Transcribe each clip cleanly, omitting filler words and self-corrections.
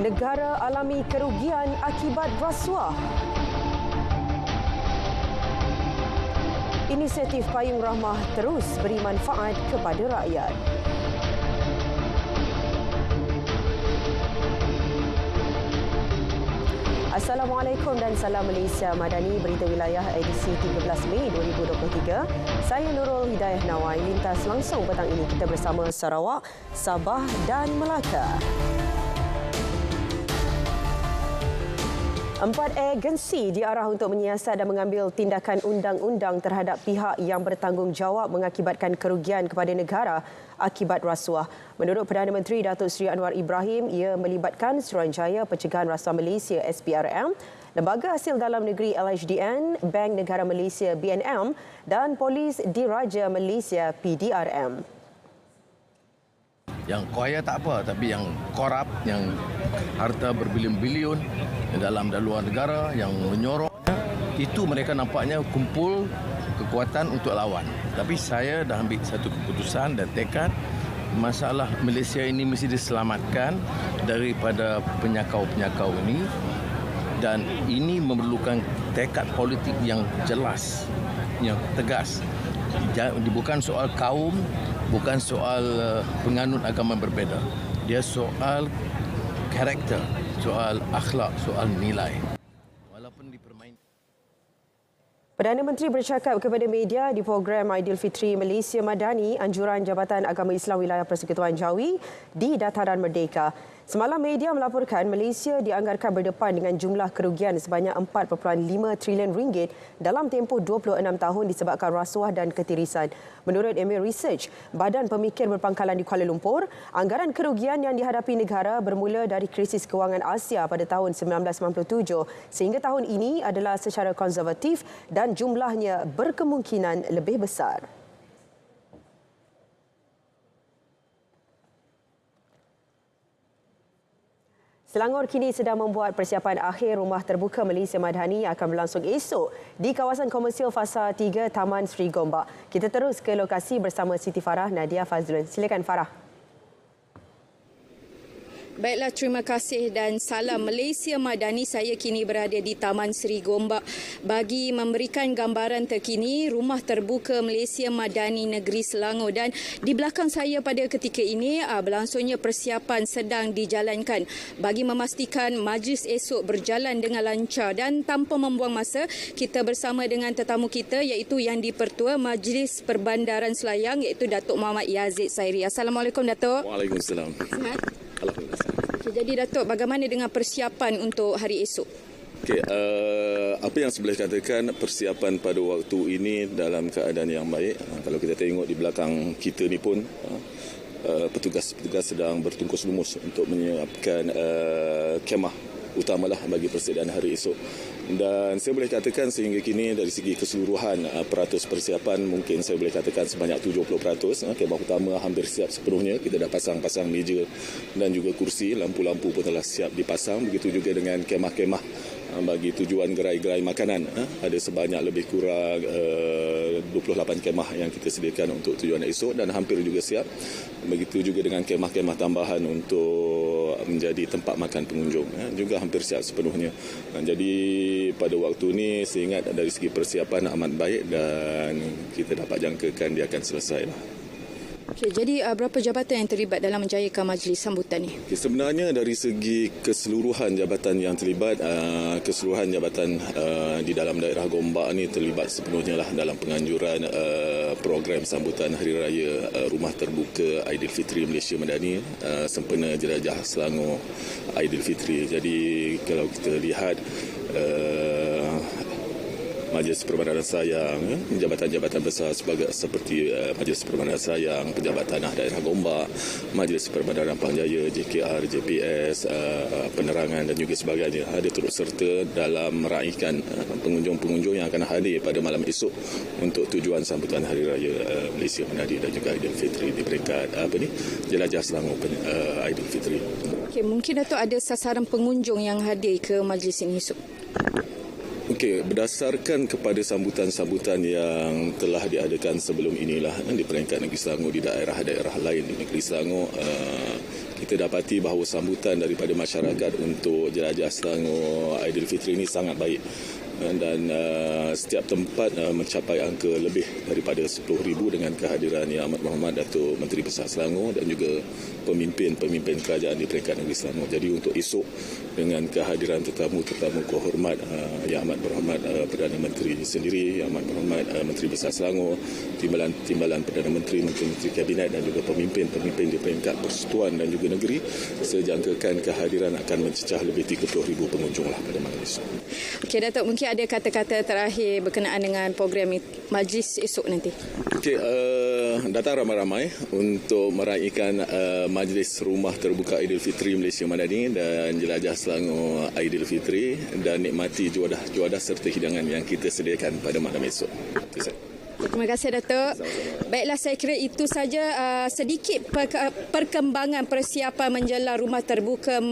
Negara alami kerugian akibat rasuah. Inisiatif Payung Rahmah terus beri manfaat kepada rakyat. Assalamualaikum dan salam Malaysia Madani, berita wilayah edisi 13 Mei 2023. Saya Nurul Hidayah Nawai. Lintas langsung petang ini kita bersama Sarawak, Sabah dan Melaka. 4 agensi diarah untuk menyiasat dan mengambil tindakan undang-undang terhadap pihak yang bertanggungjawab mengakibatkan kerugian kepada negara akibat rasuah. Menurut Perdana Menteri Datuk Seri Anwar Ibrahim, ia melibatkan Suruhanjaya Pencegahan Rasuah Malaysia SPRM, Lembaga Hasil Dalam Negeri LHDN, Bank Negara Malaysia BNM dan Polis Diraja Malaysia PDRM. Yang kaya tak apa, tapi yang korup, yang harta berbilion-bilion dalam dan luar negara, yang menyorok, itu mereka nampaknya kumpul kekuatan untuk lawan. Tapi saya dah ambil satu keputusan dan tekad, masalah Malaysia ini mesti diselamatkan daripada penyakau-penyakau ini, dan ini memerlukan tekad politik yang jelas, yang tegas. Bukan soal kaum, bukan soal penganut agama berbeza. Dia soal karakter, soal akhlak, soal nilai. Walaupun dipermainkan. Perdana Menteri bercakap kepada media di program Aidilfitri Malaysia Madani, anjuran Jabatan Agama Islam Wilayah Persekutuan Jawi di Dataran Merdeka. Semalam media melaporkan Malaysia dianggarkan berdepan dengan jumlah kerugian sebanyak 4.5 trilion ringgit dalam tempoh 26 tahun disebabkan rasuah dan ketirisan. Menurut Emir Research, Badan Pemikir Berpangkalan di Kuala Lumpur, anggaran kerugian yang dihadapi negara bermula dari krisis kewangan Asia pada tahun 1997 sehingga tahun ini adalah secara konservatif dan jumlahnya berkemungkinan lebih besar. Selangor kini sedang membuat persiapan akhir Rumah Terbuka Malaysia Madani yang akan berlangsung esok di kawasan komersial Fasa 3 Taman Sri Gombak. Kita terus ke lokasi bersama Siti Farah Nadia Fazlun. Silakan Farah. Baiklah, terima kasih dan salam Malaysia Madani. Saya kini berada di Taman Sri Gombak bagi memberikan gambaran terkini Rumah Terbuka Malaysia Madani Negeri Selangor, dan di belakang saya pada ketika ini berlangsungnya persiapan sedang dijalankan bagi memastikan majlis esok berjalan dengan lancar. Dan tanpa membuang masa, kita bersama dengan tetamu kita iaitu Yang di-Pertua Majlis Perbandaran Selayang iaitu Datuk Muhammad Yazid Sairi. Assalamualaikum Datuk. Waalaikumsalam. Sihat? Alhamdulillah. Jadi Datuk, bagaimana dengan persiapan untuk hari esok? Okey, apa yang saya boleh katakan, persiapan pada waktu ini dalam keadaan yang baik. Kalau kita tengok di belakang kita ni pun petugas-petugas sedang bertungkus lumus untuk menyiapkan kemah utamalah bagi persediaan hari esok. Dan saya boleh katakan sehingga kini dari segi keseluruhan peratus persiapan mungkin saya boleh katakan sebanyak 70%. Kemah utama hampir siap sepenuhnya. Kita dah pasang meja dan juga kursi, lampu-lampu pun telah siap dipasang. Begitu juga dengan kemah-kemah bagi tujuan gerai-gerai makanan. Ada sebanyak lebih kurang 28 kemah yang kita sediakan untuk tujuan esok dan hampir juga siap. Begitu juga dengan kemah-kemah tambahan untuk menjadi tempat makan pengunjung, juga hampir siap sepenuhnya. Jadi pada waktu ini saya ingat dari segi persiapan amat baik dan kita dapat jangkakan dia akan selesai. Okay, jadi berapa jabatan yang terlibat dalam menjayakan majlis sambutan ini? Okay, sebenarnya dari segi keseluruhan jabatan yang terlibat, keseluruhan jabatan di dalam daerah Gombak ni terlibat sepenuhnya lah dalam penganjuran program sambutan Hari Raya Rumah Terbuka Aidilfitri Malaysia Madani sempena Jelajah Selangor Aidilfitri. Jadi kalau kita lihat Majlis Perbandaran Sayang, jabatan-jabatan besar seperti Majlis Perbandaran Sayang, Pejabat Tanah Daerah Gombak, Majlis Perbandaran Pangjaya, JKR, JPS, penerangan dan juga sebagainya ada turut serta dalam meraihkan pengunjung-pengunjung yang akan hadir pada malam esok untuk tujuan sambutan Hari Raya Malaysia Madani dan juga Aidilfitri di peringkat Jelajah Selangor Aidilfitri. Okay, mungkin Datuk ada sasaran pengunjung yang hadir ke majlis ini esok? Okey, berdasarkan kepada sambutan-sambutan yang telah diadakan sebelum inilah di peringkat Negeri Selangor, di daerah-daerah lain di Negeri Selangor, kita dapati bahawa sambutan daripada masyarakat untuk jelajah Selangor Aidilfitri ini sangat baik. Dan setiap tempat mencapai angka lebih daripada 10,000 dengan kehadiran Yang Amat Berhormat Datuk Menteri Besar Selangor dan juga pemimpin kerajaan di peringkat negeri Selangor. Jadi untuk esok dengan kehadiran tetamu-tetamu kehormat Yang Amat Berhormat Perdana Menteri sendiri, Yang Amat Berhormat Menteri Besar Selangor, timbalan Perdana Menteri, Menteri Kabinet dan juga pemimpin di peringkat persekutuan dan juga negeri, saya jangkakan kehadiran akan mencecah lebih 30,000 pengunjung lah pada malam esok. Okey, Datuk, mungkin ada kata-kata terakhir berkenaan dengan program majlis esok nanti. Okey, datang ramai-ramai untuk meraihkan Majlis Rumah Terbuka Aidilfitri Malaysia Madani dan jelajah Selangor Aidilfitri dan nikmati juadah serta hidangan yang kita sediakan pada malam esok. Terima kasih, Datuk. Baiklah, saya kira itu saja sedikit perkembangan persiapan menjelang Rumah Terbuka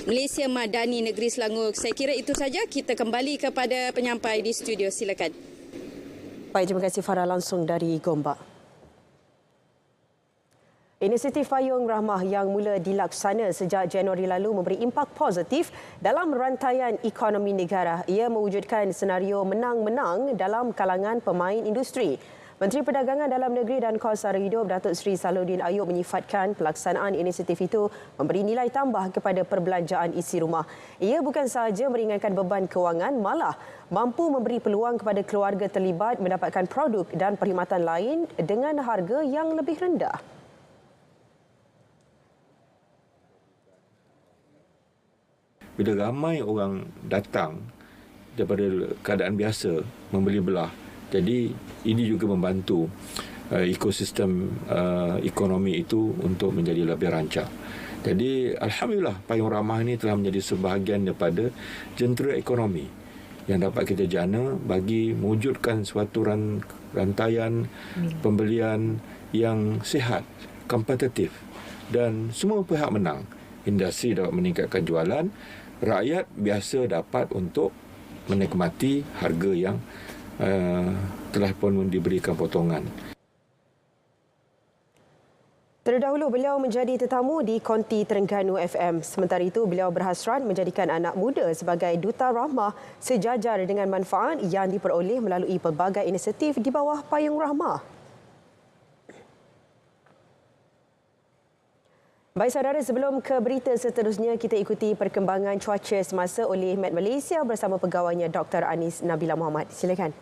Malaysia Madani Negeri Selangor. Saya kira itu saja. Kita kembali kepada penyampai di studio. Silakan. Baik, terima kasih Farah langsung dari Gombak. Inisiatif Payung Rahmah yang mula dilaksana sejak Januari lalu memberi impak positif dalam rantaian ekonomi negara. Ia mewujudkan senario menang-menang dalam kalangan pemain industri. Menteri Perdagangan Dalam Negeri dan Kos Sara Hidup Datuk Seri Salahuddin Ayub menyifatkan pelaksanaan inisiatif itu memberi nilai tambah kepada perbelanjaan isi rumah. Ia bukan sahaja meringankan beban kewangan, malah mampu memberi peluang kepada keluarga terlibat mendapatkan produk dan perkhidmatan lain dengan harga yang lebih rendah. Bila ramai orang datang daripada keadaan biasa membeli belah, jadi ini juga membantu ekosistem ekonomi itu untuk menjadi lebih rancak. Jadi Alhamdulillah Payung Rahmah ini telah menjadi sebahagian daripada jentera ekonomi yang dapat kita jana bagi mewujudkan suatu rantaian pembelian yang sihat, kompetitif dan semua pihak menang. Industri dapat meningkatkan jualan, rakyat biasa dapat untuk menikmati harga yang telah pun diberikan potongan. Terdahulu beliau menjadi tetamu di Konti Terengganu FM. Sementara itu beliau berhasrat menjadikan anak muda sebagai duta rahmah sejajar dengan manfaat yang diperoleh melalui pelbagai inisiatif di bawah Payung Rahmah. Baik saudara, sebelum ke berita seterusnya, kita ikuti perkembangan cuaca semasa oleh Met Malaysia bersama pegawainya Dr. Anis Nabila Muhammad. Silakan.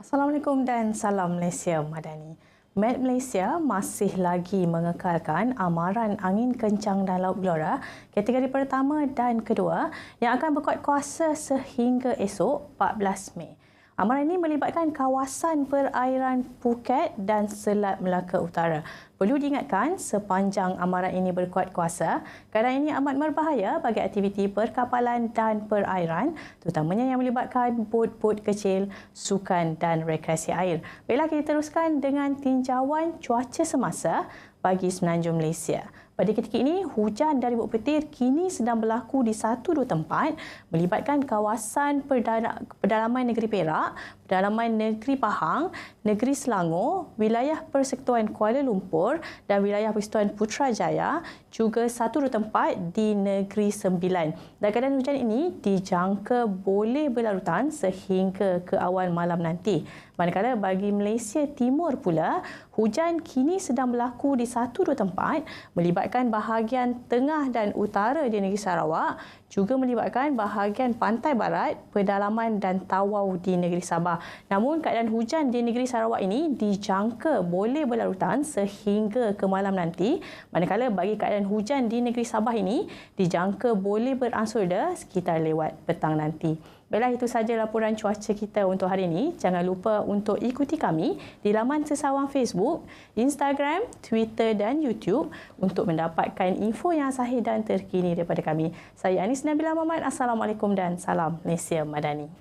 Assalamualaikum dan salam Malaysia Madani. Met Malaysia masih lagi mengekalkan amaran angin kencang dan laut gelora kategori pertama dan kedua yang akan berkuat kuasa sehingga esok 14 Mei. Amaran ini melibatkan kawasan perairan Phuket dan Selat Melaka Utara. Perlu diingatkan, sepanjang amaran ini berkuat kuasa, keadaan ini amat berbahaya bagi aktiviti perkapalan dan perairan, terutamanya yang melibatkan bot-bot kecil, sukan dan rekreasi air. Baiklah, kita teruskan dengan tinjauan cuaca semasa bagi Semenanjung Malaysia. Pada ketika ini, hujan dari bukit petir kini sedang berlaku di 1-2 tempat melibatkan kawasan pedalaman negeri Perak, pedalaman negeri Pahang, negeri Selangor, wilayah Persekutuan Kuala Lumpur dan wilayah Persekutuan Putrajaya, juga 1-2 tempat di negeri Sembilan. Dan keadaan hujan ini dijangka boleh berlarutan sehingga ke awal malam nanti. Manakala bagi Malaysia Timur pula, hujan kini sedang berlaku di 1-2 tempat melibatkan bahagian tengah dan utara di negeri Sarawak, juga melibatkan bahagian pantai barat, pedalaman dan Tawau di negeri Sabah. Namun keadaan hujan di negeri Sarawak ini dijangka boleh berlarutan sehingga ke malam nanti, manakala bagi keadaan hujan di negeri Sabah ini dijangka boleh beransur reda sekitar lewat petang nanti. Baiklah, itu sahaja laporan cuaca kita untuk hari ini. Jangan lupa untuk ikuti kami di laman sesawang Facebook, Instagram, Twitter dan YouTube untuk mendapatkan info yang sahih dan terkini daripada kami. Saya Anis Nabila Muhammad. Assalamualaikum dan salam Malaysia Madani.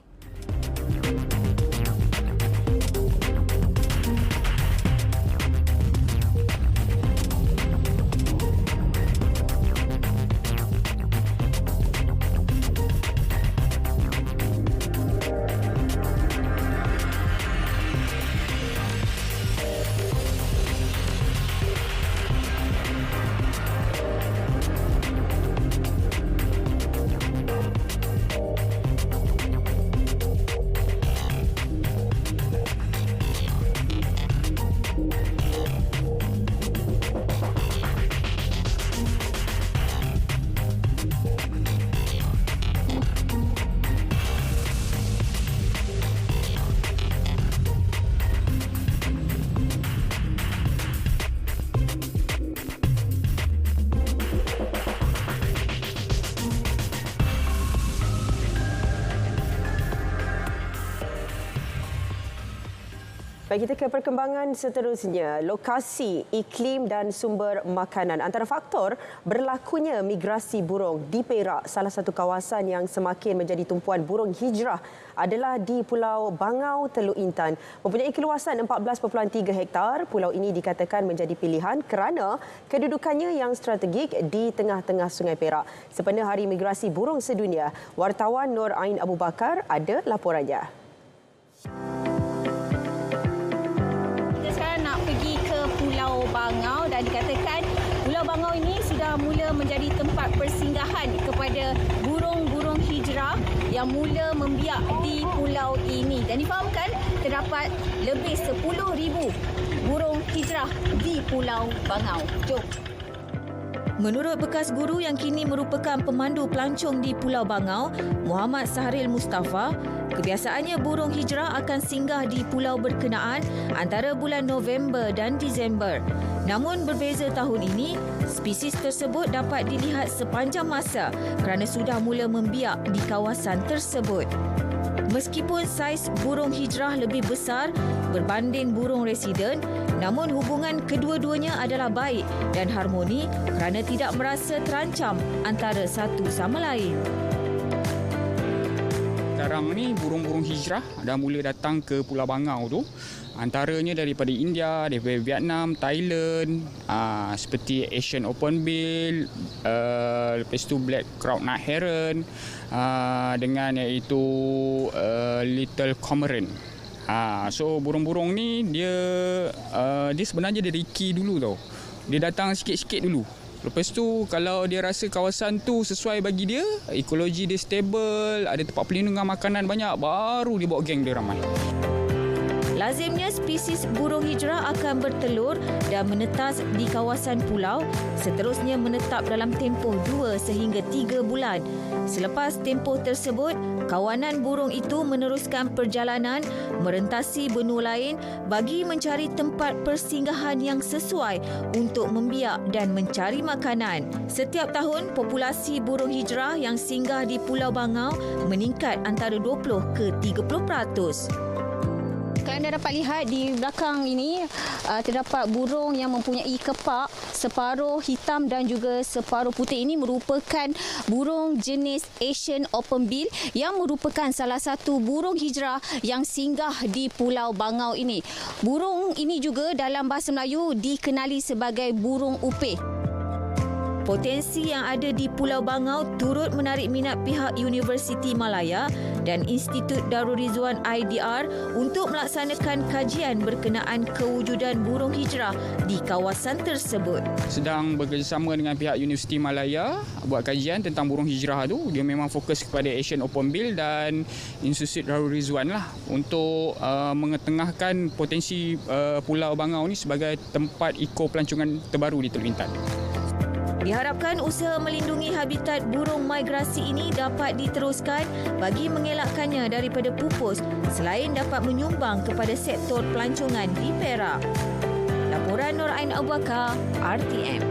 Baik, kita ke perkembangan seterusnya. Lokasi, iklim dan sumber makanan antara faktor berlakunya migrasi burung di Perak. Salah satu kawasan yang semakin menjadi tumpuan burung hijrah adalah di Pulau Bangau, Teluk Intan. Mempunyai keluasan 14.3 hektar, pulau ini dikatakan menjadi pilihan kerana kedudukannya yang strategik di tengah-tengah Sungai Perak. Sempena Hari Migrasi Burung Sedunia, wartawan Nur Ain Abu Bakar ada laporannya. Pergi ke Pulau Bangau dan dikatakan Pulau Bangau ini sudah mula menjadi tempat persinggahan kepada burung-burung hijrah yang mula membiak di pulau ini. Dan difahamkan terdapat lebih 10,000 burung hijrah di Pulau Bangau. Jom. Menurut bekas guru yang kini merupakan pemandu pelancong di Pulau Bangau, Muhammad Sahril Mustafa, kebiasaannya burung hijrah akan singgah di pulau berkenaan antara bulan November dan Disember. Namun berbeza tahun ini, spesies tersebut dapat dilihat sepanjang masa kerana sudah mula membiak di kawasan tersebut. Meskipun saiz burung hijrah lebih besar berbanding burung residen, namun hubungan kedua-duanya adalah baik dan harmoni kerana tidak merasa terancam antara satu sama lain. Sekarang ni burung-burung hijrah dah mula datang ke Pulau Bangau tu. Antaranya daripada India, daripada Vietnam, Thailand, seperti Asian Openbill, lepas tu Black Crowned Heron, dengan iaitu Little Cormorant. So burung-burung ni dia sebenarnya dia Ricky dulu tau. Dia datang sikit-sikit dulu. Lepas tu kalau dia rasa kawasan tu sesuai bagi dia, ekologi dia stable, ada tempat perlindungan makanan banyak, baru dia bawa geng dia ramai. Lazimnya spesies burung hijrah akan bertelur dan menetas di kawasan pulau, seterusnya menetap dalam tempoh 2 sehingga 3 bulan. Selepas tempoh tersebut, kawanan burung itu meneruskan perjalanan merentasi benua lain bagi mencari tempat persinggahan yang sesuai untuk membiak dan mencari makanan. Setiap tahun, populasi burung hijrah yang singgah di Pulau Bangau meningkat antara 20 ke 30%. Kalau anda dapat lihat di belakang ini, terdapat burung yang mempunyai kepak separuh hitam dan juga separuh putih. Ini merupakan burung jenis Asian Openbill yang merupakan salah satu burung hijrah yang singgah di Pulau Bangau ini. Burung ini juga dalam bahasa Melayu dikenali sebagai burung upih. Potensi yang ada di Pulau Bangau turut menarik minat pihak Universiti Malaya dan Institut Darul Rizwan IDR untuk melaksanakan kajian berkenaan kewujudan burung hijrah di kawasan tersebut. Sedang bekerjasama dengan pihak Universiti Malaya buat kajian tentang burung hijrah tu. Dia memang fokus kepada Asian Openbill dan Institut Darul Rizwan lah untuk mengetengahkan potensi Pulau Bangau ni sebagai tempat eko pelancongan terbaru di Teluk Intan. Diharapkan usaha melindungi habitat burung migrasi ini dapat diteruskan bagi mengelakkannya daripada pupus selain dapat menyumbang kepada sektor pelancongan di Perak. Laporan Nur Ain Abu Bakar, RTM.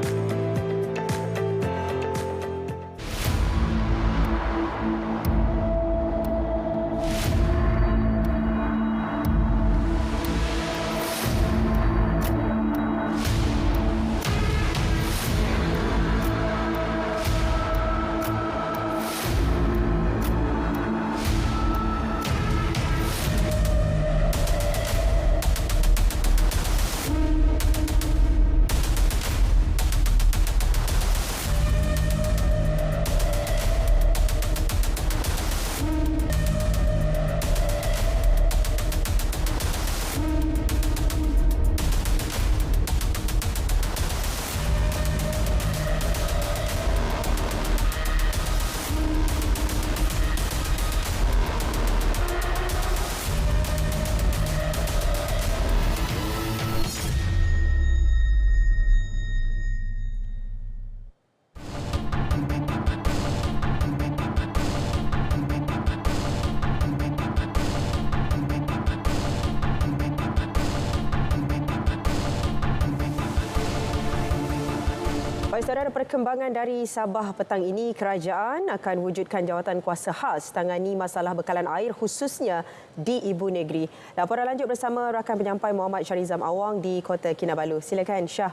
Baik, saudara, perkembangan dari Sabah petang ini, kerajaan akan wujudkan jawatan kuasa khas tangani masalah bekalan air khususnya di Ibu Negeri. Laporan lanjut bersama rakan penyampai Muhammad Syarizam Awang di Kota Kinabalu. Silakan, Syah.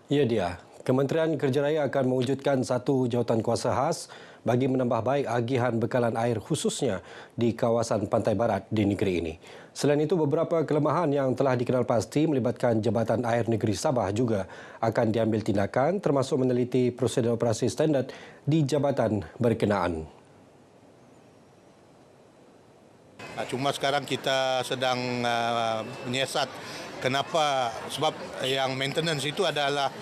Ya, dia. Kementerian Kerja Raya akan mewujudkan satu jawatan kuasa khas bagi menambah baik agihan bekalan air khususnya di kawasan pantai barat di negeri ini. Selain itu, beberapa kelemahan yang telah dikenal pasti melibatkan Jabatan Air Negeri Sabah juga akan diambil tindakan, termasuk meneliti prosedur operasi standard di jabatan berkenaan. Cuma sekarang kita sedang menyiasat kenapa, sebab yang maintenance itu adalah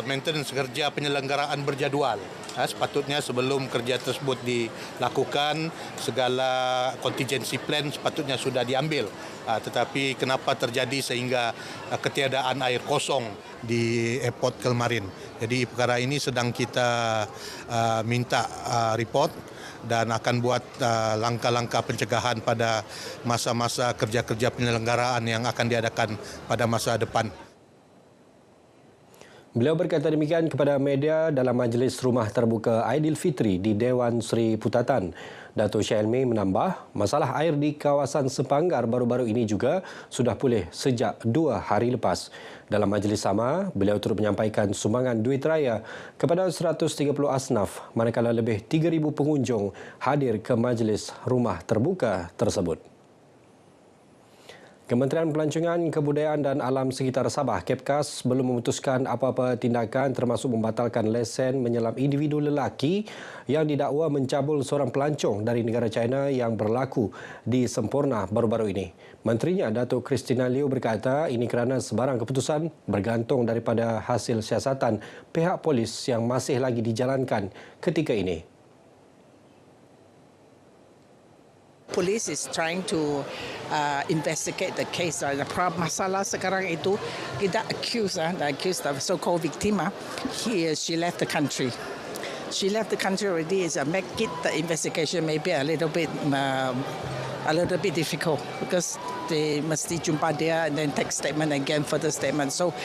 maintenance kerja penyelenggaraan berjadual. Sepatutnya sebelum kerja tersebut dilakukan, segala contingency plan sepatutnya sudah diambil. Tetapi kenapa terjadi sehingga ketiadaan air kosong di airport Kelmarin. Jadi perkara ini sedang kita minta report dan akan buat langkah-langkah pencegahan pada masa-masa kerja-kerja penyelenggaraan yang akan diadakan pada masa depan. Beliau berkata demikian kepada media dalam majlis Rumah Terbuka Aidilfitri di Dewan Seri Putatan. Dato' Syah Elmi menambah, masalah air di kawasan Sepanggar baru-baru ini juga sudah pulih sejak 2 hari lepas. Dalam majlis sama, beliau turut menyampaikan sumbangan duit raya kepada 130 asnaf, manakala lebih 3,000 pengunjung hadir ke majlis Rumah Terbuka tersebut. Kementerian Pelancongan, Kebudayaan dan Alam Sekitar Sabah, KEPKAS, belum memutuskan apa-apa tindakan termasuk membatalkan lesen menyelam individu lelaki yang didakwa mencabul seorang pelancong dari negara China yang berlaku di Semporna baru-baru ini. Menterinya, Datuk Christina Liew, berkata ini kerana sebarang keputusan bergantung daripada hasil siasatan pihak polis yang masih lagi dijalankan ketika ini. Police is trying to investigate the case. The problem masalah sekarang itu kita accused of so-called victim. She left the country. She left the country already. Is make it the investigation maybe a little bit difficult because they mesti jumpa dia and then take statement again, further statement. So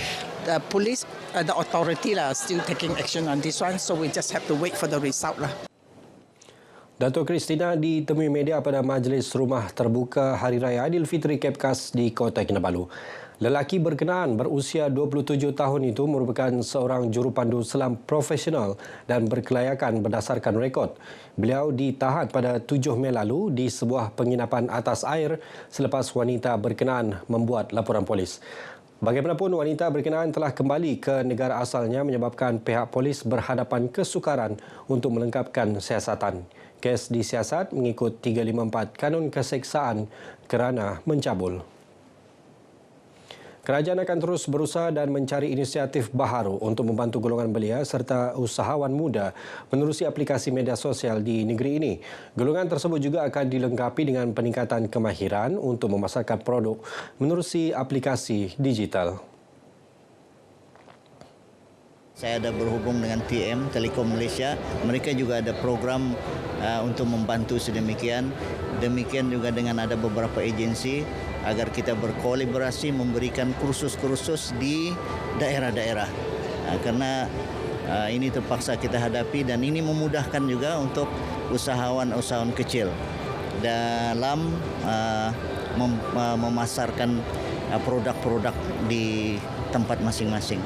the police, the authority are still taking action on this one. So we just have to wait for the result lah. Datuk Christina ditemui media pada Majlis Rumah Terbuka Hari Raya Aidilfitri KEPKAS di Kota Kinabalu. Lelaki berkenaan berusia 27 tahun itu merupakan seorang jurupandu selam profesional dan berkelayakan berdasarkan rekod. Beliau ditahan pada 7 Mei lalu di sebuah penginapan atas air selepas wanita berkenaan membuat laporan polis. Bagaimanapun, wanita berkenaan telah kembali ke negara asalnya menyebabkan pihak polis berhadapan kesukaran untuk melengkapkan siasatan. Kes disiasat mengikut 354 Kanun Keseksaan kerana mencabul. Kerajaan akan terus berusaha dan mencari inisiatif baharu untuk membantu golongan belia serta usahawan muda menerusi aplikasi media sosial di negeri ini. Golongan tersebut juga akan dilengkapi dengan peningkatan kemahiran untuk memasarkan produk menerusi aplikasi digital. Saya ada berhubung dengan TM, Telekom Malaysia. Mereka juga ada program untuk membantu sedemikian. Demikian juga dengan ada beberapa agensi agar kita berkolaborasi memberikan kursus-kursus di daerah-daerah. Karena ini terpaksa kita hadapi dan ini memudahkan juga untuk usahawan-usahawan kecil dalam memasarkan produk-produk di tempat masing-masing.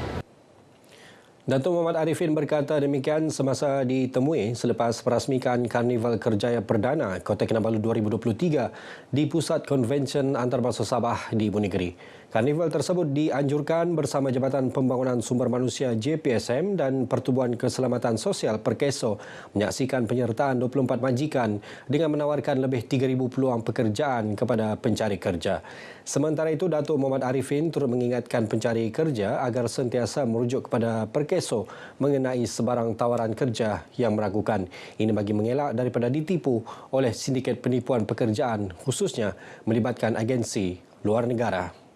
Datuk Muhammad Arifin berkata demikian semasa ditemui selepas perasmikan Karnival Kerjaya Perdana Kota Kinabalu 2023 di Pusat Konvensyen Antarabangsa Sabah di Ibu Negeri. Karnival tersebut dianjurkan bersama Jabatan Pembangunan Sumber Manusia JPSM dan Pertubuhan Keselamatan Sosial Perkeso menyaksikan penyertaan 24 majikan dengan menawarkan lebih 3,000 peluang pekerjaan kepada pencari kerja. Sementara itu, Datuk Muhammad Arifin turut mengingatkan pencari kerja agar sentiasa merujuk kepada Perkeso mengenai sebarang tawaran kerja yang meragukan. Ini bagi mengelak daripada ditipu oleh sindiket penipuan pekerjaan khususnya melibatkan agensi luar negara.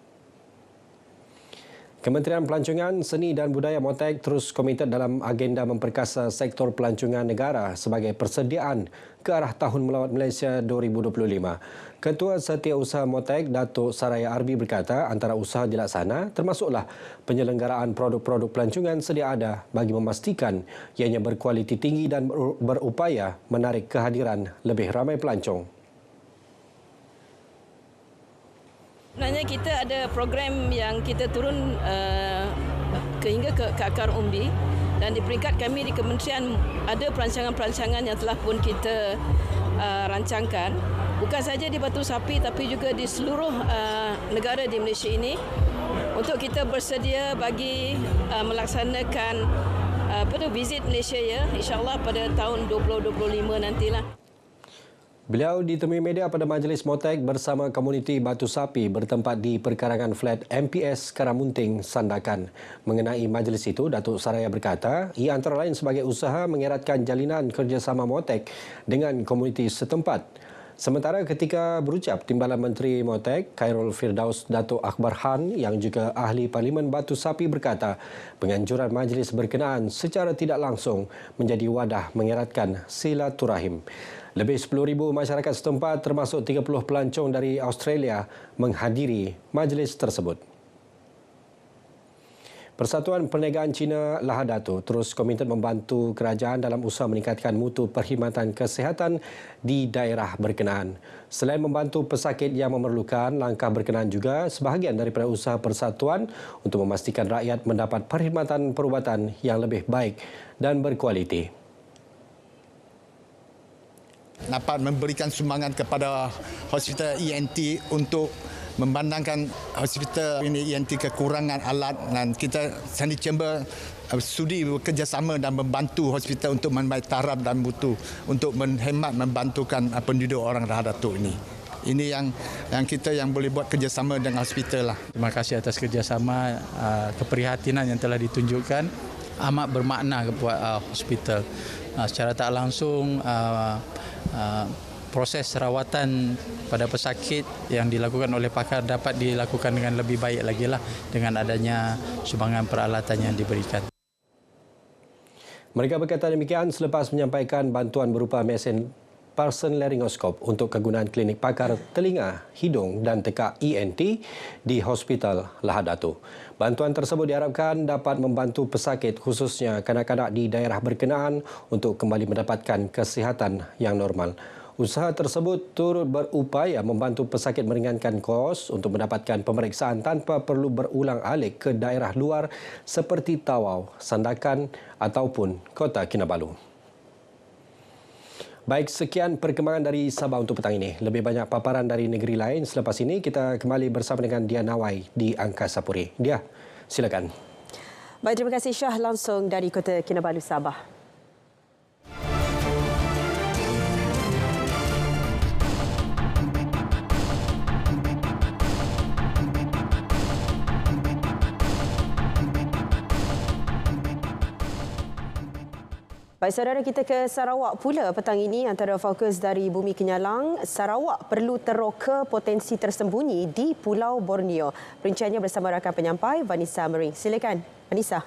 Kementerian Pelancongan, Seni dan Budaya MOTEK terus komited dalam agenda memperkasa sektor pelancongan negara sebagai persediaan ke arah Tahun Melawat Malaysia 2025. Ketua Setiausaha MOTEK, Datuk Saraya Arbi berkata antara usaha dilaksana termasuklah penyelenggaraan produk-produk pelancongan sedia ada bagi memastikan ianya berkualiti tinggi dan berupaya menarik kehadiran lebih ramai pelancong. Sebenarnya kita ada program yang kita turun hingga ke akar umbi, dan di peringkat kami di kementerian ada perancangan-perancangan yang telah pun kita rancangkan, bukan saja di Batu Sapi tapi juga di seluruh negara di Malaysia ini, untuk kita bersedia bagi melaksanakan visit Malaysia ya, insya-Allah pada tahun 2025 nantilah. Beliau ditemui media pada majlis MOTEK bersama komuniti Batu Sapi bertempat di perkarangan flat MPS Karamunting, Sandakan. Mengenai majlis itu, Datuk Saraya berkata, ia antara lain sebagai usaha mengeratkan jalinan kerjasama MOTEK dengan komuniti setempat. Sementara ketika berucap, Timbalan Menteri MOTEK, Khairul Firdaus Datuk Akbar Han yang juga ahli Parlimen Batu Sapi berkata, penganjuran majlis berkenaan secara tidak langsung menjadi wadah mengeratkan silaturahim. Lebih 10,000 masyarakat setempat termasuk 30 pelancong dari Australia menghadiri majlis tersebut. Persatuan Perniagaan Cina Lahadato terus komited membantu kerajaan dalam usaha meningkatkan mutu perkhidmatan kesihatan di daerah berkenaan. Selain membantu pesakit yang memerlukan, langkah berkenaan juga sebahagian daripada usaha persatuan untuk memastikan rakyat mendapat perkhidmatan perubatan yang lebih baik dan berkualiti. Dapat memberikan sumbangan kepada hospital ENT untuk memandangkan hospital ini ENT kekurangan alat, dan kita Sandi Chamber sudi bekerjasama dan membantu hospital untuk membaik taraf dan mutu untuk menghemat membantukan penduduk orang Lahadato ini. Ini yang kita yang boleh buat kerjasama dengan hospital lah. Terima kasih atas kerjasama, keprihatinan yang telah ditunjukkan amat bermakna buat hospital. Secara tak langsung proses rawatan pada pesakit yang dilakukan oleh pakar dapat dilakukan dengan lebih baik lagi lah dengan adanya sumbangan peralatan yang diberikan. Mereka berkata demikian selepas menyampaikan bantuan berupa mesin Parson Laryngoskop untuk kegunaan klinik pakar telinga, hidung dan tekak ENT di Hospital Lahadato. Bantuan tersebut diharapkan dapat membantu pesakit khususnya kanak-kanak di daerah berkenaan untuk kembali mendapatkan kesihatan yang normal. Usaha tersebut turut berupaya membantu pesakit meringankan kos untuk mendapatkan pemeriksaan tanpa perlu berulang alik ke daerah luar seperti Tawau, Sandakan ataupun Kota Kinabalu. Baik, sekian perkembangan dari Sabah untuk petang ini. Lebih banyak paparan dari negeri lain selepas ini, kita kembali bersama dengan Dia Nawai di Angkasa Puri. Dia, silakan. Baik, terima kasih Syah langsung dari Kota Kinabalu, Sabah. Baik, saudara, kita ke Sarawak pula petang ini. Antara fokus dari Bumi Kenyalang, Sarawak perlu teroka potensi tersembunyi di Pulau Borneo. Perinciannya bersama rakan penyampai Vanessa Mering. Silakan, Vanessa.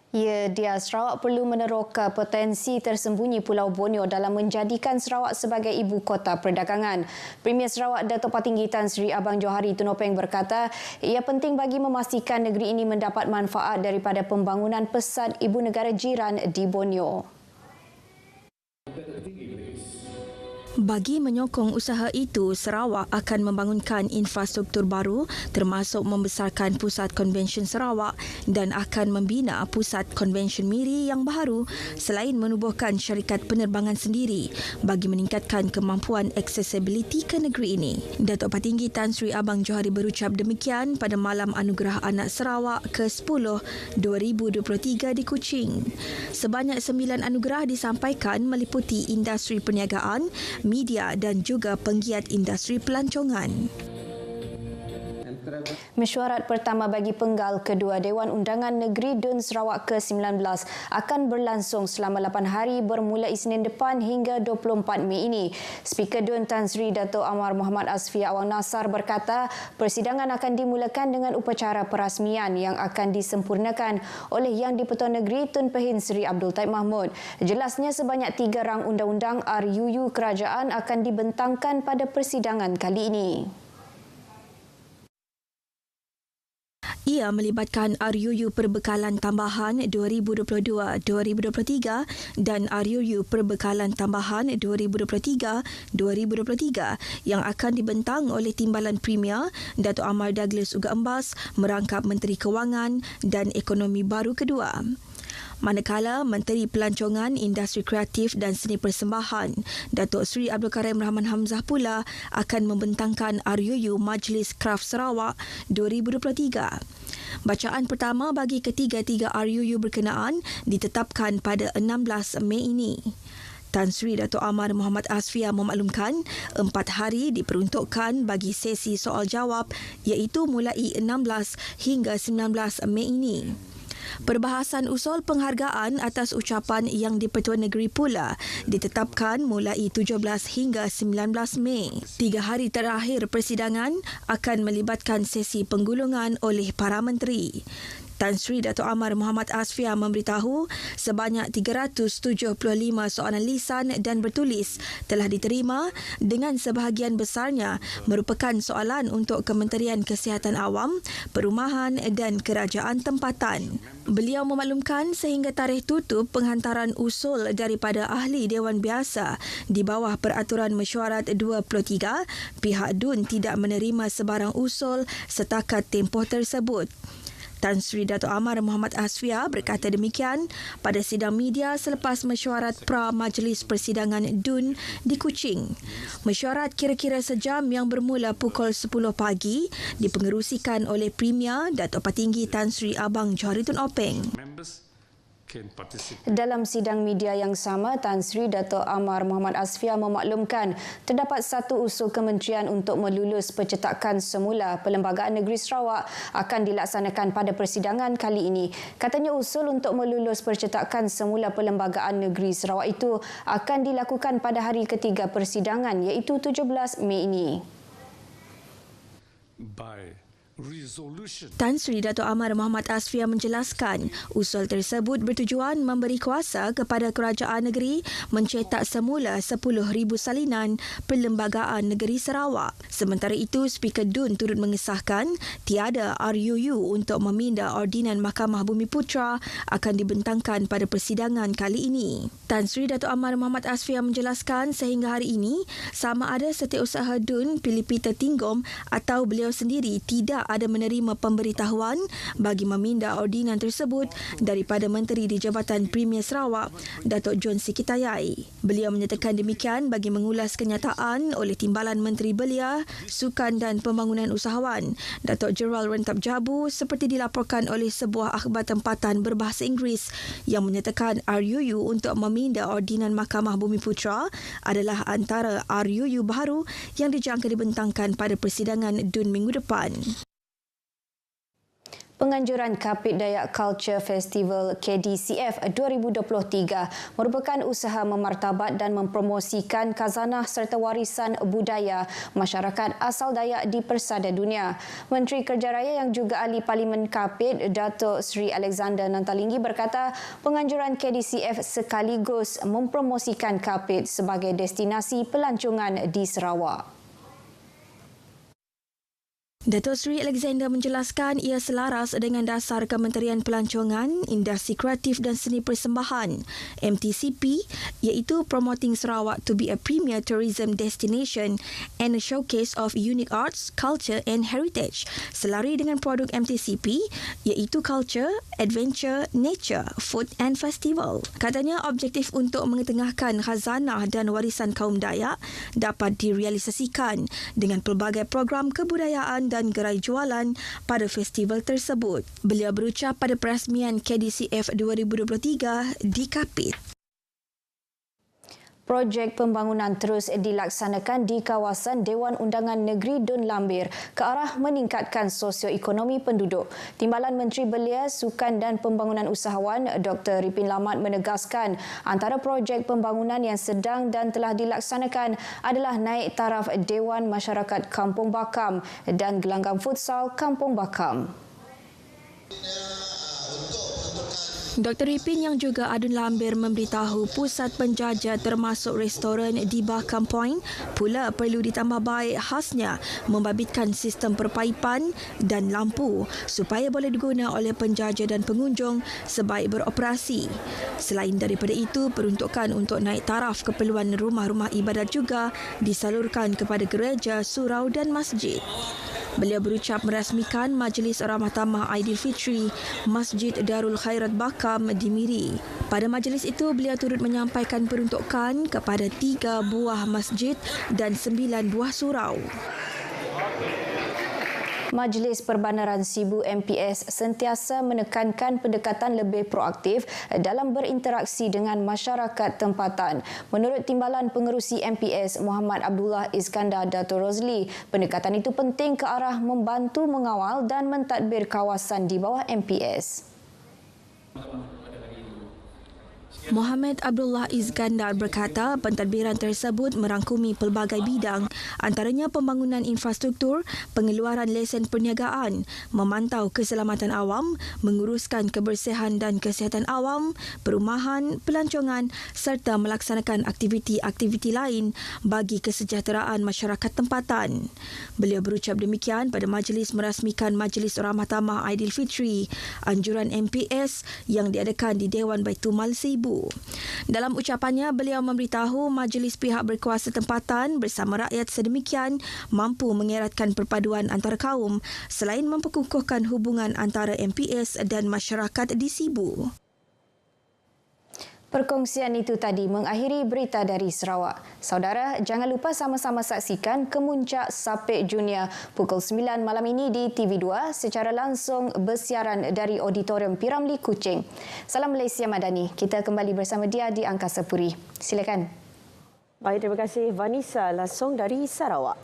Ya, Dia, Sarawak perlu meneroka potensi tersembunyi Pulau Borneo dalam menjadikan Sarawak sebagai ibu kota perdagangan. Premier Sarawak Datuk Patinggi Tan Sri Abang Johari Tunopeng berkata, ia penting bagi memastikan negeri ini mendapat manfaat daripada pembangunan pesat ibu negara jiran di Borneo. Bagi menyokong usaha itu, Sarawak akan membangunkan infrastruktur baru termasuk membesarkan Pusat Konvensyen Sarawak dan akan membina Pusat Konvensyen Miri yang baru selain menubuhkan syarikat penerbangan sendiri bagi meningkatkan kemampuan aksesibiliti ke negeri ini. Datuk Patinggi Tan Sri Abang Johari berucap demikian pada Malam Anugerah Anak Sarawak ke-10 2023 di Kuching. Sebanyak 9 anugerah disampaikan meliputi industri perniagaan, media dan juga penggiat industri pelancongan. Antara Mesyuarat pertama bagi penggal kedua Dewan Undangan Negeri Dun Sarawak ke-19 akan berlangsung selama 8 hari bermula Isnin depan hingga 24 Mei ini. Speaker Dun Tan Sri Dato' Amar Muhammad Asfia Awang Nasar berkata persidangan akan dimulakan dengan upacara perasmian yang akan disempurnakan oleh Yang di-Pertuan Negeri Tun Pehin Sri Abdul Taib Mahmud. Jelasnya sebanyak 3 rang undang-undang RUU kerajaan akan dibentangkan pada persidangan kali ini. Ia melibatkan RUU Perbekalan Tambahan 2022-2023 dan RUU Perbekalan Tambahan 2023-2023 yang akan dibentang oleh Timbalan Premier Dato' Amar Douglas Uga Embas merangkap Menteri Kewangan dan Ekonomi baru kedua. Manakala Menteri Pelancongan, Industri Kreatif dan Seni Persembahan Datuk Seri Abdul Karim Rahman Hamzah pula akan membentangkan RUU Majlis Kraf Sarawak 2023. Bacaan pertama bagi ketiga-tiga RUU berkenaan ditetapkan pada 16 Mei ini. Tan Sri Dato' Amar Muhammad Asfia memaklumkan 4 hari diperuntukkan bagi sesi soal jawab iaitu mulai 16 hingga 19 Mei ini. Perbahasan usul penghargaan atas ucapan Yang di-Pertuan Negeri pula ditetapkan mulai 17 hingga 19 Mei. 3 hari terakhir persidangan akan melibatkan sesi penggulungan oleh para menteri. Tan Sri Dato' Amar Muhammad Asfia memberitahu sebanyak 375 soalan lisan dan bertulis telah diterima dengan sebahagian besarnya merupakan soalan untuk Kementerian Kesihatan Awam, Perumahan dan Kerajaan Tempatan. Beliau memaklumkan sehingga tarikh tutup penghantaran usul daripada ahli Dewan Biasa di bawah Peraturan Mesyuarat 23, pihak DUN tidak menerima sebarang usul setakat tempoh tersebut. Tan Sri Dato' Amar Muhammad Asfia berkata demikian pada sidang media selepas mesyuarat pra-Majlis Persidangan DUN di Kuching. Mesyuarat kira-kira sejam yang bermula pukul 10 pagi dipengerusikan oleh Premier Dato' Patinggi Tan Sri Abang Johari Tun Openg. Dalam sidang media yang sama, Tan Sri Dato' Amar Muhammad Asfia memaklumkan terdapat satu usul kementerian untuk melulus percetakan semula Perlembagaan Negeri Sarawak akan dilaksanakan pada persidangan kali ini. Katanya usul untuk melulus percetakan semula Perlembagaan Negeri Sarawak itu akan dilakukan pada hari ketiga persidangan iaitu 17 Mei ini. Tan Sri Dato' Amar Muhammad Asfia menjelaskan usul tersebut bertujuan memberi kuasa kepada kerajaan negeri mencetak semula 10,000 salinan Perlembagaan Negeri Sarawak. Sementara itu, Speaker DUN turut mengesahkan tiada RUU untuk meminda ordinan Mahkamah Bumiputera akan dibentangkan pada persidangan kali ini. Tan Sri Dato' Amar Muhammad Asfia menjelaskan sehingga hari ini sama ada Setiausaha DUN Pilih Peter Tinggom atau beliau sendiri tidak ada menerima pemberitahuan bagi meminda ordinan tersebut daripada Menteri di Jabatan Premier Sarawak, Datuk John Sikitayai. Beliau menyatakan demikian bagi mengulas kenyataan oleh Timbalan Menteri Belia, Sukan dan Pembangunan Usahawan, Datuk Gerald Rentap Jabu seperti dilaporkan oleh sebuah akhbar tempatan berbahasa Inggeris yang menyatakan RUU untuk meminda ordinan Mahkamah Bumiputera adalah antara RUU baru yang dijangka dibentangkan pada persidangan DUN minggu depan. Penganjuran Kapit Dayak Culture Festival KDCF 2023 merupakan usaha memartabat dan mempromosikan khazanah serta warisan budaya masyarakat asal Dayak di persada dunia. Menteri Kerja Raya yang juga Ahli Parlimen Kapit, Datuk Seri Alexander Nantalinggi berkata penganjuran KDCF sekaligus mempromosikan Kapit sebagai destinasi pelancongan di Sarawak. Datuk Seri Alexander menjelaskan ia selaras dengan dasar Kementerian Pelancongan, Industri Kreatif dan Seni Persembahan MTCP iaitu Promoting Sarawak to be a Premier Tourism Destination and a Showcase of Unique Arts, Culture and Heritage. Selari dengan produk MTCP iaitu Culture, Adventure, Nature, Food and Festival. Katanya objektif untuk mengetengahkan khazanah dan warisan kaum Dayak dapat direalisasikan dengan pelbagai program kebudayaan dan gerai jualan pada festival tersebut. Beliau berucap pada perasmian KDCF 2023 di Kapit. Projek pembangunan terus dilaksanakan di kawasan Dewan Undangan Negeri Dun Lambir ke arah meningkatkan sosioekonomi penduduk. Timbalan Menteri Belia, Sukan dan Pembangunan Usahawan Dr. Ripin Lamat menegaskan antara projek pembangunan yang sedang dan telah dilaksanakan adalah naik taraf Dewan Masyarakat Kampung Bakam dan gelanggang futsal Kampung Bakam. Dr. Ripin yang juga Adun Lambir memberitahu pusat penjaja termasuk restoran di Bakam Point pula perlu ditambah baik khasnya membabitkan sistem perpaipan dan lampu supaya boleh diguna oleh penjaja dan pengunjung sebaik beroperasi. Selain daripada itu, peruntukan untuk naik taraf keperluan rumah-rumah ibadat juga disalurkan kepada gereja, surau dan masjid. Beliau berucap merasmikan Majlis Ramah Tamah Aidilfitri Masjid Darul Khairat Bakam di Miri. Pada majlis itu, beliau turut menyampaikan peruntukan kepada 3 buah masjid dan 9 buah surau. Majlis Perbandaran Sibu MPS sentiasa menekankan pendekatan lebih proaktif dalam berinteraksi dengan masyarakat tempatan. Menurut Timbalan Pengerusi MPS Muhammad Abdullah Iskandar Dato' Rozli, pendekatan itu penting ke arah membantu mengawal dan mentadbir kawasan di bawah MPS. Muhammad Abdullah Iskandar berkata pentadbiran tersebut merangkumi pelbagai bidang, antaranya pembangunan infrastruktur, pengeluaran lesen perniagaan, memantau keselamatan awam, menguruskan kebersihan dan kesihatan awam, perumahan, pelancongan serta melaksanakan aktiviti-aktiviti lain bagi kesejahteraan masyarakat tempatan. Beliau berucap demikian pada majlis merasmikan Majlis Ramah Tamah Aidilfitri anjuran MPS yang diadakan di Dewan Baitumal Sibu. Dalam ucapannya, beliau memberitahu majlis pihak berkuasa tempatan bersama rakyat sedemikian mampu mengeratkan perpaduan antara kaum selain memperkukuhkan hubungan antara MPS dan masyarakat di Sibu. Perkongsian itu tadi mengakhiri berita dari Sarawak. Saudara, jangan lupa sama-sama saksikan Kemuncak Sapek Junior pukul 9 malam ini di TV2 secara langsung bersiaran dari Auditorium Piramli Kuching. Salam Malaysia Madani. Kita kembali bersama dia di Angkasa Puri. Silakan. Baik, terima kasih Vanessa langsung dari Sarawak.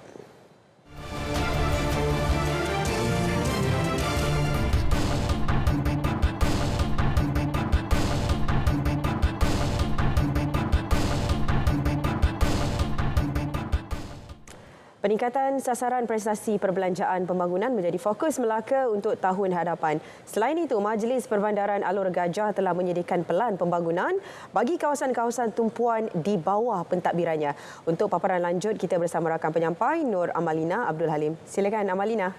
Peningkatan sasaran prestasi perbelanjaan pembangunan menjadi fokus Melaka untuk tahun hadapan. Selain itu, Majlis Perbandaran Alor Gajah telah menyediakan pelan pembangunan bagi kawasan-kawasan tumpuan di bawah pentadbirannya. Untuk paparan lanjut, kita bersama rakan penyampai Nur Amalina Abdul Halim. Silakan Amalina.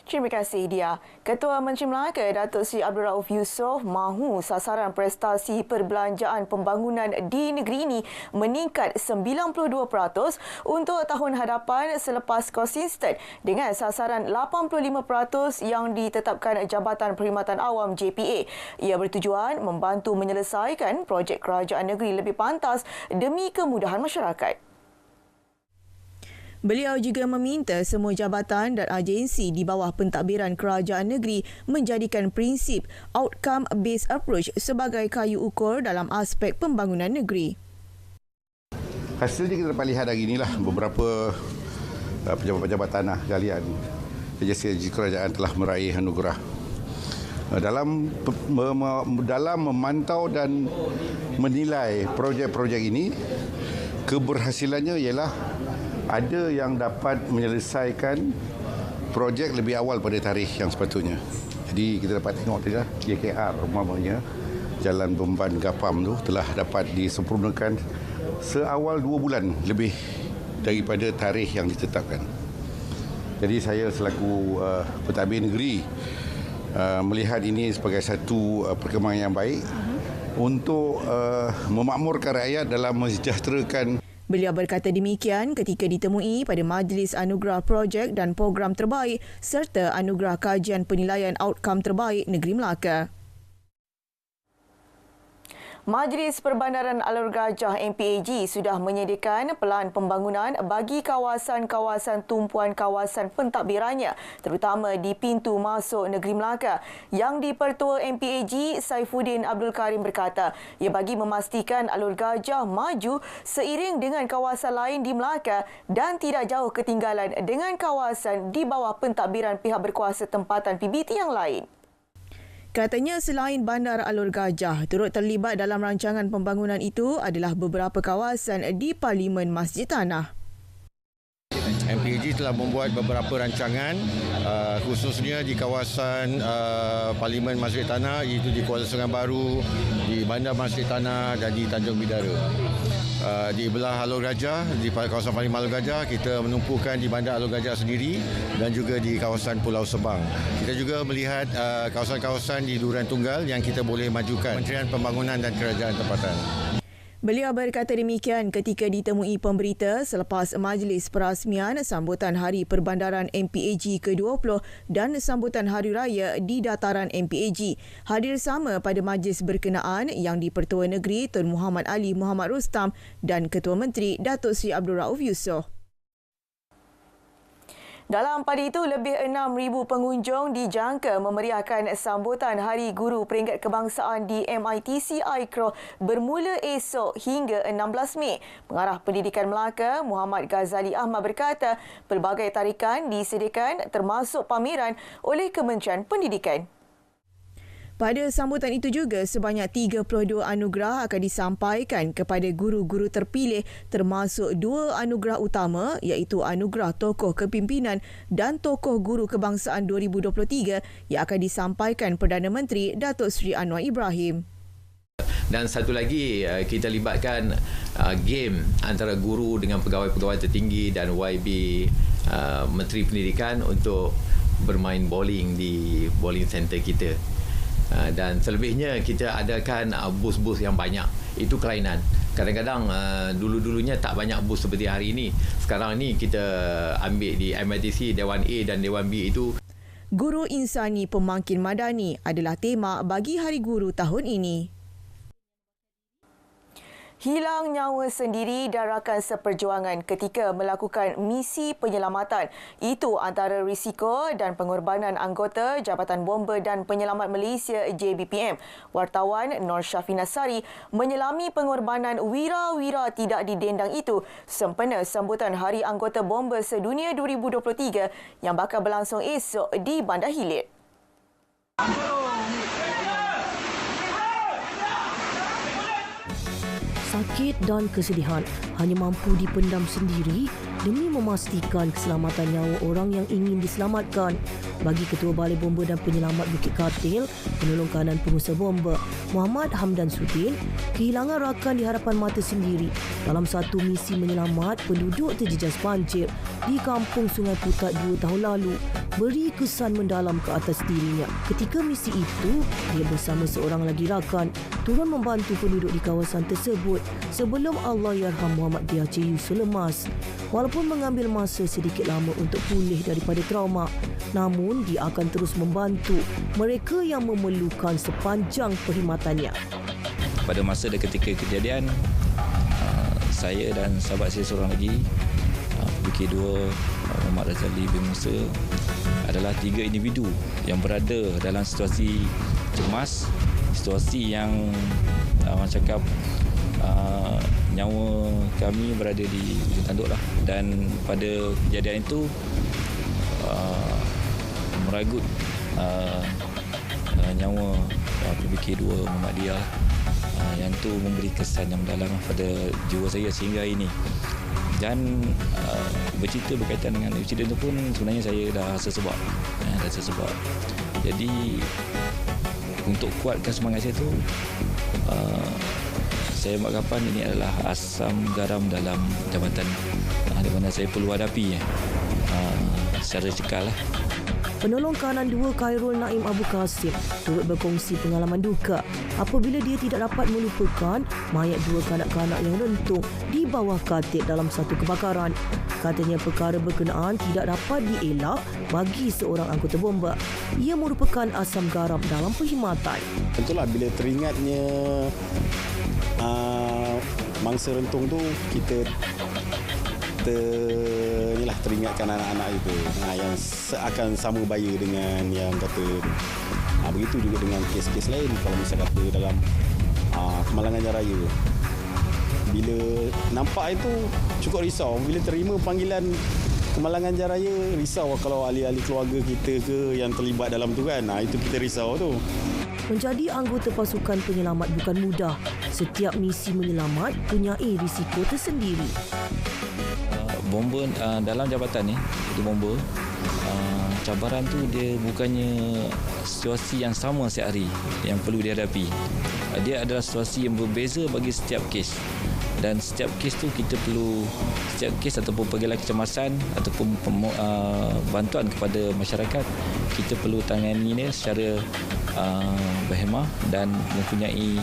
Terima kasih, Dia. Ketua Menteri Melaka Datuk Seri Abdul Rauf Yusof mahu sasaran prestasi perbelanjaan pembangunan di negeri ini meningkat 92% untuk tahun hadapan selepas konsisten dengan sasaran 85% yang ditetapkan Jabatan Perkhidmatan Awam JPA. Ia bertujuan membantu menyelesaikan projek kerajaan negeri lebih pantas demi kemudahan masyarakat. Beliau juga meminta semua jabatan dan agensi di bawah pentadbiran kerajaan negeri menjadikan prinsip outcome-based approach sebagai kayu ukur dalam aspek pembangunan negeri. Hasilnya kita dapat lihat hari inilah beberapa pejabat-pejabat tanah galian agensi kerajaan telah meraih anugerah. Dalam memantau dan menilai projek-projek ini, keberhasilannya ialah ada yang dapat menyelesaikan projek lebih awal pada tarikh yang sepatutnya. Jadi kita dapat tengok tadi lah, JKR umpamanya, Jalan Bemban Gapam tu telah dapat disempurnakan seawal 2 bulan lebih daripada tarikh yang ditetapkan. Jadi saya selaku pentadbir negeri melihat ini sebagai satu perkembangan yang baik untuk memakmurkan rakyat dalam mensejahterakan. Beliau berkata demikian ketika ditemui pada Majlis Anugerah Projek dan Program Terbaik serta Anugerah Kajian Penilaian Outcome Terbaik Negeri Melaka. Majlis Perbandaran Alor Gajah MPAG sudah menyediakan pelan pembangunan bagi kawasan-kawasan tumpuan kawasan pentadbirannya, terutama di pintu masuk Negeri Melaka. Yang di-Pertua MPAG, Saifuddin Abdul Karim berkata, ia bagi memastikan Alor Gajah maju seiring dengan kawasan lain di Melaka dan tidak jauh ketinggalan dengan kawasan di bawah pentadbiran pihak berkuasa tempatan PBT yang lain. Katanya selain Bandar Alor Gajah, turut terlibat dalam rancangan pembangunan itu adalah beberapa kawasan di Parlimen Masjid Tanah. MPAG telah membuat beberapa rancangan khususnya di kawasan Parlimen Masjid Tanah, iaitu di Kuala Sungai Baru, di Bandar Masjid Tanah dan di Tanjung Bidara. Di belah Alor Gajah, di kawasan Parlimen Alor Gajah, kita menumpukan di Bandar Alor Gajah sendiri dan juga di kawasan Pulau Sebang. Kita juga melihat kawasan-kawasan di Durian Tunggal yang kita boleh majukan. Kementerian Pembangunan dan Kerajaan Tempatan. Beliau berkata demikian ketika ditemui pemberita selepas majlis perasmian sambutan Hari Perbandaran MPAG ke-20 dan sambutan Hari Raya di dataran MPAG. Hadir sama pada majlis berkenaan yang di-Pertua Negeri Tun Muhammad Ali Muhammad Rustam dan Ketua Menteri Datuk Seri Abdul Rauf Yusof. Dalam pada itu, lebih 6,000 pengunjung dijangka memeriahkan sambutan Hari Guru Peringkat Kebangsaan di MITC Aikro bermula esok hingga 16 Mei. Pengarah Pendidikan Melaka, Muhammad Ghazali Ahmad berkata, pelbagai tarikan disediakan termasuk pameran oleh Kementerian Pendidikan. Pada sambutan itu juga, sebanyak 32 anugerah akan disampaikan kepada guru-guru terpilih termasuk 2 anugerah utama iaitu Anugerah Tokoh Kepimpinan dan Tokoh Guru Kebangsaan 2023 yang akan disampaikan Perdana Menteri Datuk Seri Anwar Ibrahim. Dan satu lagi, kita libatkan game antara guru dengan pegawai-pegawai tertinggi dan YB Menteri Pendidikan untuk bermain bowling di bowling center kita. Dan selebihnya kita adakan bus-bus yang banyak. Itu kelainan. Kadang-kadang dulu-dulunya tak banyak bus seperti hari ini. Sekarang ni kita ambil di MITC Dewan A dan Dewan B itu. Guru Insani Pemangkin Madani adalah tema bagi Hari Guru tahun ini. Hilang nyawa sendiri dan rakan seperjuangan ketika melakukan misi penyelamatan. Itu antara risiko dan pengorbanan anggota Jabatan Bomba dan Penyelamat Malaysia JBPM. Wartawan Nur Syafina Sari menyelami pengorbanan wira-wira tidak didendang itu sempena sambutan Hari Anggota Bomba Sedunia 2023 yang bakal berlangsung esok di Bandar Hilir. Sakit dan kesedihan hanya mampu dipendam sendiri demi memastikan keselamatan nyawa orang yang ingin diselamatkan. Bagi Ketua Balai Bomba dan Penyelamat Bukit Katil, penolong kanan pengusaha bomba Muhammad Hamdan Sudin, kehilangan rakan di hadapan mata sendiri dalam satu misi menyelamat penduduk terjejas banjir di Kampung Sungai Putat 2 tahun lalu beri kesan mendalam ke atas dirinya. Ketika misi itu, dia bersama seorang lagi rakan turun membantu penduduk di kawasan tersebut sebelum Allahyarham Muhammad D.H. Yusof lemas. Walaupun mengambil masa sedikit lama untuk pulih daripada trauma, namun dia akan terus membantu mereka yang memerlukan sepanjang perkhidmatannya. Pada masa dan ketika kejadian, saya dan sahabat saya seorang lagi, BK2 Muhammad Razali bin Musa, adalah 3 individu yang berada dalam situasi cemas, situasi yang orang cakap nyawa kami berada di ujung tanduk lah. Dan pada kejadian itu meragut nyawa PBK2 Muhammadiyah yang tu memberi kesan yang mendalam pada jiwa saya sehingga ini. Dan bercerita berkaitan dengan insiden itu pun sebenarnya saya dah sesebab. Jadi untuk kuatkan semangat saya tu, saya beranggapan ini adalah asam garam dalam jabatan di mana saya perlu hadapi secara cekal lah. Penolong kanan 2 Khairul Naim Abu Kasim turut berkongsi pengalaman duka apabila dia tidak dapat melupakan mayat 2 kanak-kanak yang rentung di bawah katil dalam satu kebakaran. Katanya perkara berkenaan tidak dapat dielak bagi seorang anggota bomba. Ia merupakan asam garam dalam perkhidmatan. Tentulah bila teringatnya mangsa rentung tu, kita teringatkan anak-anak itu yang akan sama baya dengan yang kata begitu juga dengan kes-kes lain. Kalau misalnya kata dalam Kemalangan Raya, bila nampak itu cukup risau. Bila terima panggilan Kemalangan Raya, risau kalau ahli-ahli keluarga kita ke yang terlibat dalam tu kan. Itu kita risau tu. Menjadi anggota pasukan penyelamat bukan mudah. Setiap misi menyelamat punyai risiko tersendiri. Bomba dalam jabatan ni, itu bomba, cabaran tu dia bukannya situasi yang sama setiap hari yang perlu dihadapi. Dia adalah situasi yang berbeza bagi setiap kes. Dan setiap kes tu kita perlu, setiap kes ataupun panggilan kecemasan ataupun bantuan kepada masyarakat, kita perlu tangani ni secara berhemah dan mempunyai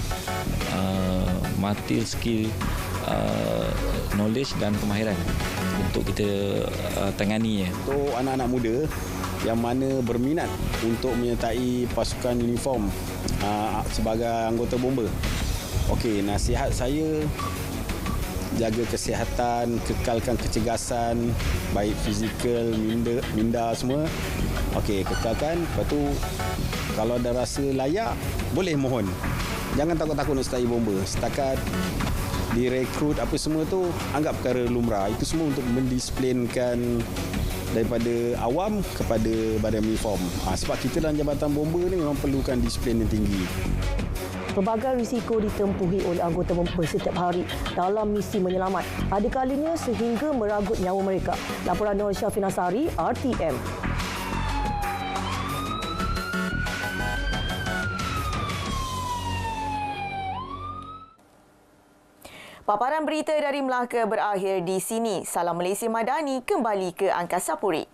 material skill, knowledge dan kemahiran untuk kita tangani. Untuk anak-anak muda yang mana berminat untuk menyertai pasukan uniform sebagai anggota bomba. Okey, nasihat saya, jaga kesihatan, kekalkan kecergasan, baik fizikal, minda semua. Okey, kekalkan. Lepas tu kalau ada rasa layak, boleh mohon. Jangan takut-takut nak sertai bomba. Setakat direkrut apa semua tu, anggap perkara lumrah. Itu semua untuk mendisiplinkan daripada awam kepada badan uniform. Sebab kita dalam jabatan bomba ni memang perlukan disiplin yang tinggi. Pelbagai risiko ditempuhi oleh anggota bomba setiap hari dalam misi menyelamat. Ada kalinya sehingga meragut nyawa mereka. Laporan Nur Syafina Sari, RTM. Paparan berita dari Melaka berakhir di sini. Salam Malaysia Madani kembali ke Angkasa Puri.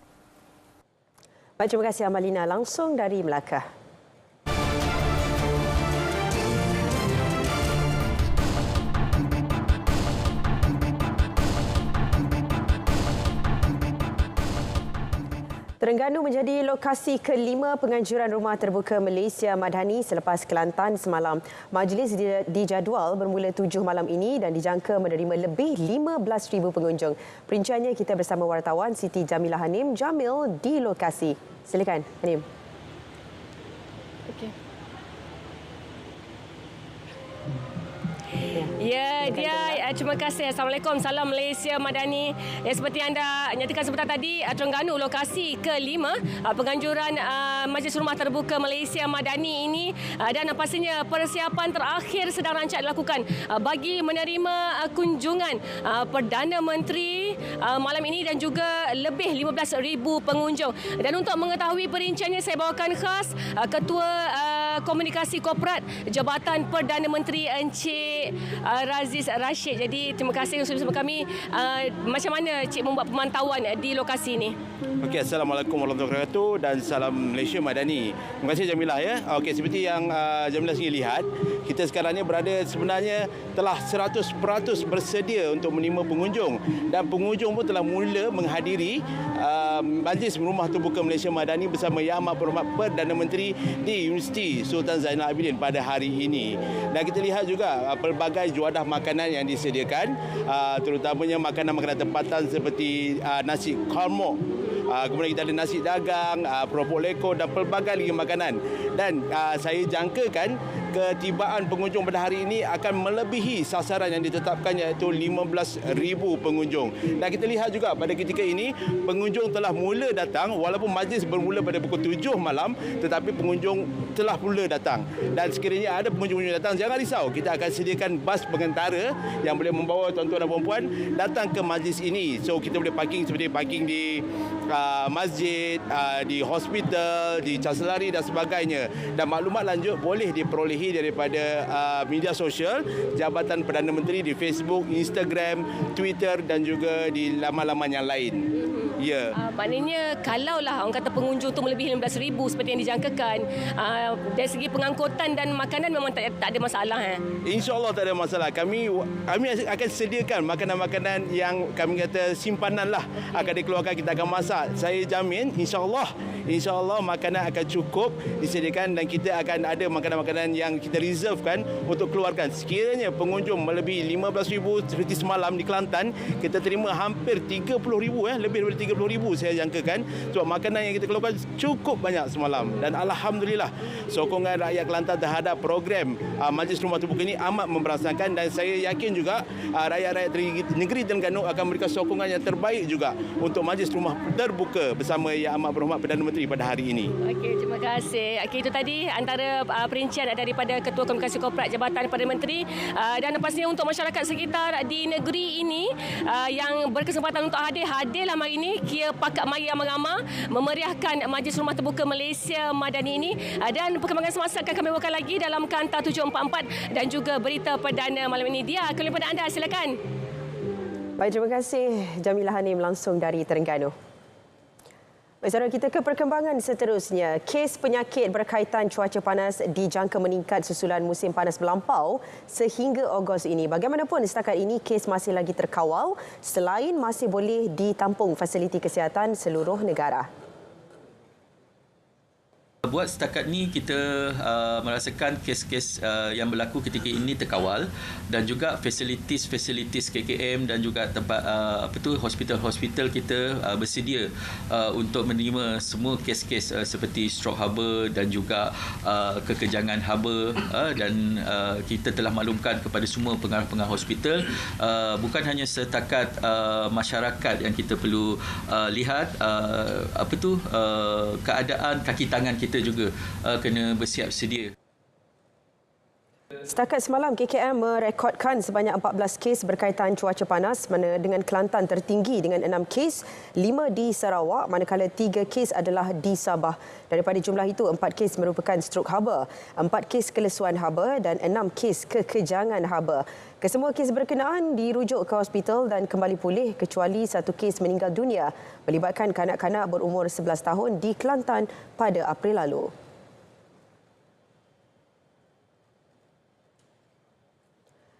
Baik, terima kasih Amalina langsung dari Melaka. Terengganu menjadi lokasi kelima penganjuran rumah terbuka Malaysia Madani selepas Kelantan semalam. Majlis dijadual bermula 7 malam ini dan dijangka menerima lebih 15,000 pengunjung. Perinciannya kita bersama wartawan Siti Jamilah Hanim Jamil di lokasi. Silakan Hanim. Okey. Ya, dia. Terima kasih. Assalamualaikum. Salam Malaysia Madani. Seperti anda nyatakan sebentar tadi, Terengganu lokasi kelima penganjuran Majlis Rumah Terbuka Malaysia Madani ini, dan pastinya persiapan terakhir sedang rancak dilakukan bagi menerima kunjungan Perdana Menteri malam ini dan juga lebih 15,000 pengunjung. Dan untuk mengetahui perinciannya, saya bawakan khas Ketua Komunikasi Korporat Jabatan Perdana Menteri Encik Raziz Rashid. Jadi terima kasih bersama kami. Macam mana Cik membuat pemantauan di lokasi ini? Okey, Assalamualaikum warahmatullahi wabarakatuh dan salam Malaysia Madani. Terima kasih Jamilah ya. Okey, seperti yang Jamilah sendiri lihat, kita sekarang ni berada sebenarnya telah 100% bersedia untuk menerima pengunjung dan pengunjung pun telah mula menghadiri Majlis Rumah Terbuka Malaysia Madani bersama Yang Amat Berhormat Perdana Menteri di Universiti Sultan Zainal Abidin pada hari ini. Dan kita lihat juga pelbagai juadah makanan yang disediakan, terutamanya makanan-makanan tempatan seperti nasi kormok, kemudian kita ada nasi dagang, keropok leko dan pelbagai lagi makanan. Dan saya jangkakan ketibaan pengunjung pada hari ini akan melebihi sasaran yang ditetapkan, iaitu 15,000 pengunjung. Dan kita lihat juga pada ketika ini pengunjung telah mula datang, walaupun majlis bermula pada pukul 7 malam, tetapi pengunjung telah mula datang. Dan sekiranya ada pengunjung datang, jangan risau, kita akan sediakan bas pengantara yang boleh membawa tuan-tuan dan puan-puan datang ke majlis ini. So kita boleh parking seperti parking di masjid, di hospital, di Chancellery dan sebagainya. Dan maklumat lanjut boleh diperolehi daripada media sosial Jabatan Perdana Menteri di Facebook, Instagram, Twitter dan juga di laman-laman yang lain. Ya. Maknanya kalaulah orang kata pengunjung tu melebihi 15,000 seperti yang dijangkakan, dari segi pengangkutan dan makanan memang tak ada masalah. InsyaAllah tak ada masalah. Kami akan sediakan makanan-makanan yang kami kata simpanan lah akan dikeluarkan, kita akan masak. Saya jamin insyaAllah makanan akan cukup disediakan dan kita akan ada makanan-makanan yang kita reservekan untuk keluarkan. Sekiranya pengunjung melebihi 15,000 seperti semalam di Kelantan, kita terima hampir 30,000, lebih daripada 30,000 saya jangkakan. Sebab makanan yang kita keluarkan cukup banyak semalam. Dan alhamdulillah sokongan rakyat Kelantan terhadap program Majlis Rumah Terbuka ini amat memberasakan, dan saya yakin juga rakyat-rakyat negeri Terengganu akan memberikan sokongan yang terbaik juga untuk Majlis Rumah Terbuka bersama Yang Amat Berhormat Perdana Menteri pada hari ini. Okey, terima kasih. Okey, itu tadi antara perincian daripada Ketua Komunikasi Korporat Jabatan Perdana Menteri, dan pastinya untuk masyarakat sekitar di negeri ini yang berkesempatan untuk hadirlah hari ini, kira pakat mari ramai-ramai memeriahkan Majlis Rumah Terbuka Malaysia Madani ini, dan perkembangan semasa akan kami bawakan lagi dalam Kanta 744 dan juga berita perdana malam ini. Dia kembali pada anda, silakan. Baik, terima kasih Jamilah Hanim langsung dari Terengganu. Saudara, kita ke perkembangan seterusnya. Kes penyakit berkaitan cuaca panas dijangka meningkat susulan musim panas melampau sehingga Ogos ini. Bagaimanapun setakat ini kes masih lagi terkawal selain masih boleh ditampung fasiliti kesihatan seluruh negara. Buat setakat ni kita merasakan kes-kes yang berlaku ketika ini terkawal, dan juga fasilitis KKM dan juga tempat hospital-hospital kita bersedia untuk menerima semua kes-kes seperti stroke haba dan juga kekejangan haba, dan kita telah maklumkan kepada semua pengarah-pengarah hospital, bukan hanya setakat masyarakat yang kita perlu lihat keadaan kaki tangan kita juga kena bersiap sedia. Setakat semalam, KKM merekodkan sebanyak 14 kes berkaitan cuaca panas, mana dengan Kelantan tertinggi dengan 6 kes, 5 di Sarawak, manakala 3 kes adalah di Sabah. Daripada jumlah itu, 4 kes merupakan strok haba, 4 kes kelesuan haba dan 6 kes kekejangan haba. Kesemua kes berkenaan dirujuk ke hospital dan kembali pulih kecuali 1 kes meninggal dunia melibatkan kanak-kanak berumur 11 tahun di Kelantan pada April lalu.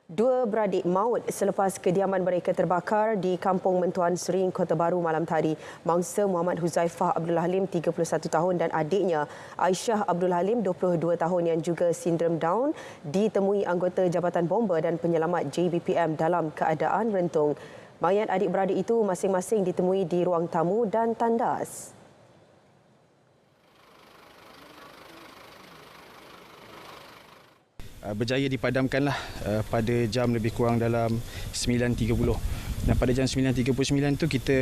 Dua beradik maut selepas kediaman mereka terbakar di Kampung Mentuan Sering, Kota Baru malam tadi. Mangsa Muhammad Huzaifah Abdul Halim, 31 tahun dan adiknya Aisyah Abdul Halim, 22 tahun yang juga sindrom Down ditemui anggota Jabatan Bomba dan Penyelamat JBPM dalam keadaan rentung. Mayat adik-beradik itu masing-masing ditemui di ruang tamu dan tandas. Berjaya dipadamkanlah pada jam lebih kurang dalam 9.30. Dan pada jam 9.39 tu kita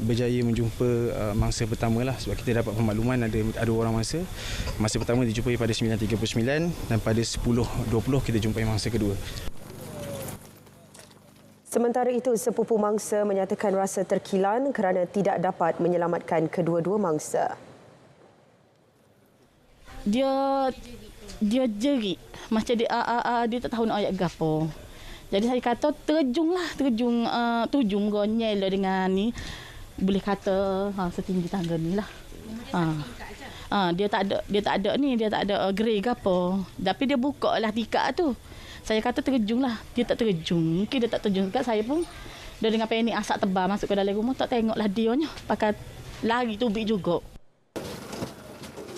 berjaya menjumpa mangsa pertama lah, sebab kita dapat pemakluman ada orang mangsa. Mangsa pertama dijumpai pada 9.39 dan pada 10.20 kita jumpai mangsa kedua. Sementara itu, sepupu mangsa menyatakan rasa terkilan kerana tidak dapat menyelamatkan kedua-dua mangsa. Dia jerit macam dia tak tahu nak ayat gapo. Jadi saya kata terjun gonyel dengan ni, boleh kata setinggi tangga ni lah. Dia tak ada grey gapo. Tapi dia buka lah tikar tu. Saya kata terjun lah. Dia tak terjun. Mungkin dia tak terjun dekat saya pun. Dia dengan panik asap tebal masuk ke dalam rumah, tak tengoklah dia nya. Pakai lari tubik juga.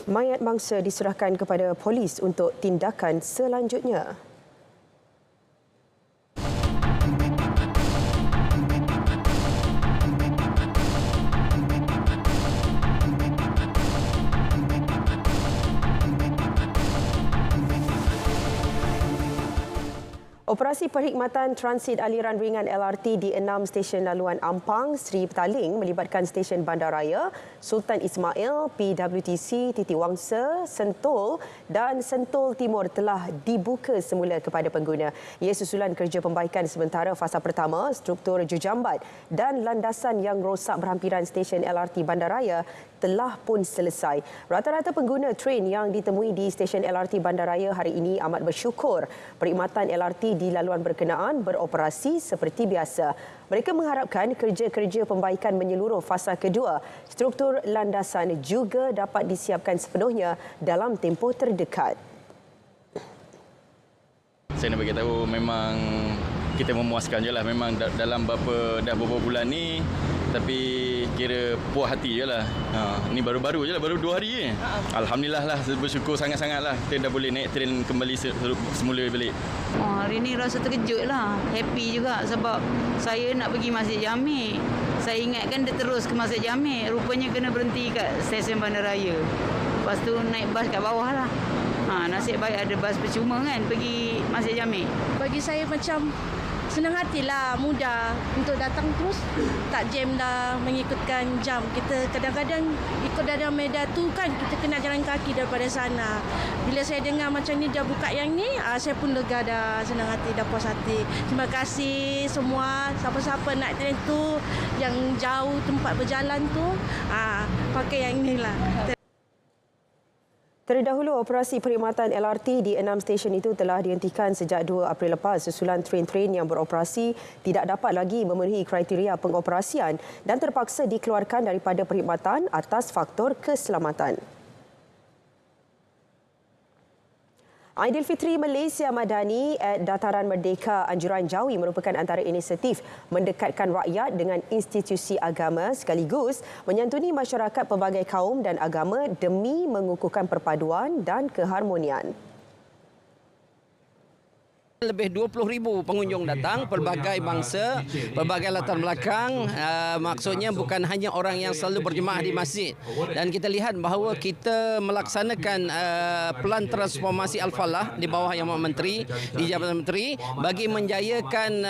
Mayat mangsa diserahkan kepada polis untuk tindakan selanjutnya. Operasi perkhidmatan transit aliran ringan LRT di 6 stesen laluan Ampang, Seri Petaling melibatkan stesen Bandaraya, Sultan Ismail, PWTC, Titi Wangsa, Sentul dan Sentul Timur telah dibuka semula kepada pengguna. Ia susulan kerja pembaikan sementara fasa pertama, struktur jujambat dan landasan yang rosak berhampiran stesen LRT Bandaraya telah pun selesai. Rata-rata pengguna train yang ditemui di stesen LRT Bandaraya hari ini amat bersyukur perkhidmatan LRT di laluan berkenaan beroperasi seperti biasa. Mereka mengharapkan kerja-kerja pembaikan menyeluruh fasa kedua struktur landasan juga dapat disiapkan sepenuhnya dalam tempoh terdekat. Saya nak bagi tahu memang kita memuaskan je lah. Memang dalam beberapa bulan ni, tapi kira puas hati je lah. Ni baru-baru je lah, baru 2 hari je. Alhamdulillah lah, bersyukur sangat-sangat lah. Kita dah boleh naik train kembali semula balik. Hari ni rasa terkejut lah. Happy juga sebab saya nak pergi Masjid Jamek. Saya ingatkan dia terus ke Masjid Jamek. Rupanya kena berhenti kat stesen Bandaraya. Lepas tu naik bas kat bawah lah. Nasib baik ada bas percuma kan pergi Masjid Jamek. Bagi saya macam senang hatilah, mudah untuk datang terus. Tak jam dah mengikutkan jam. Kita kadang-kadang ikut dari media tu kan kita kena jalan kaki daripada sana. Bila saya dengar macam ni dia buka yang ni, saya pun lega dah, senang hati, dah puas hati. Terima kasih semua siapa-siapa nak train tu yang jauh tempat berjalan tu, pakai yang ni lah. Terdahulu, operasi perkhidmatan LRT di 6 stesen itu telah dihentikan sejak 2 April lepas susulan train-train yang beroperasi tidak dapat lagi memenuhi kriteria pengoperasian dan terpaksa dikeluarkan daripada perkhidmatan atas faktor keselamatan. Aidilfitri Malaysia Madani at Dataran Merdeka Anjuran Jawi merupakan antara inisiatif mendekatkan rakyat dengan institusi agama sekaligus menyantuni masyarakat pelbagai kaum dan agama demi mengukuhkan perpaduan dan keharmonian. Lebih 20,000 pengunjung datang, pelbagai bangsa, pelbagai latar belakang. Maksudnya bukan hanya orang yang selalu berjemaah di masjid. Dan kita lihat bahawa kita melaksanakan pelan transformasi Al-Falah di bawah Yang Menteri, di Jabatan Menteri bagi menjayakan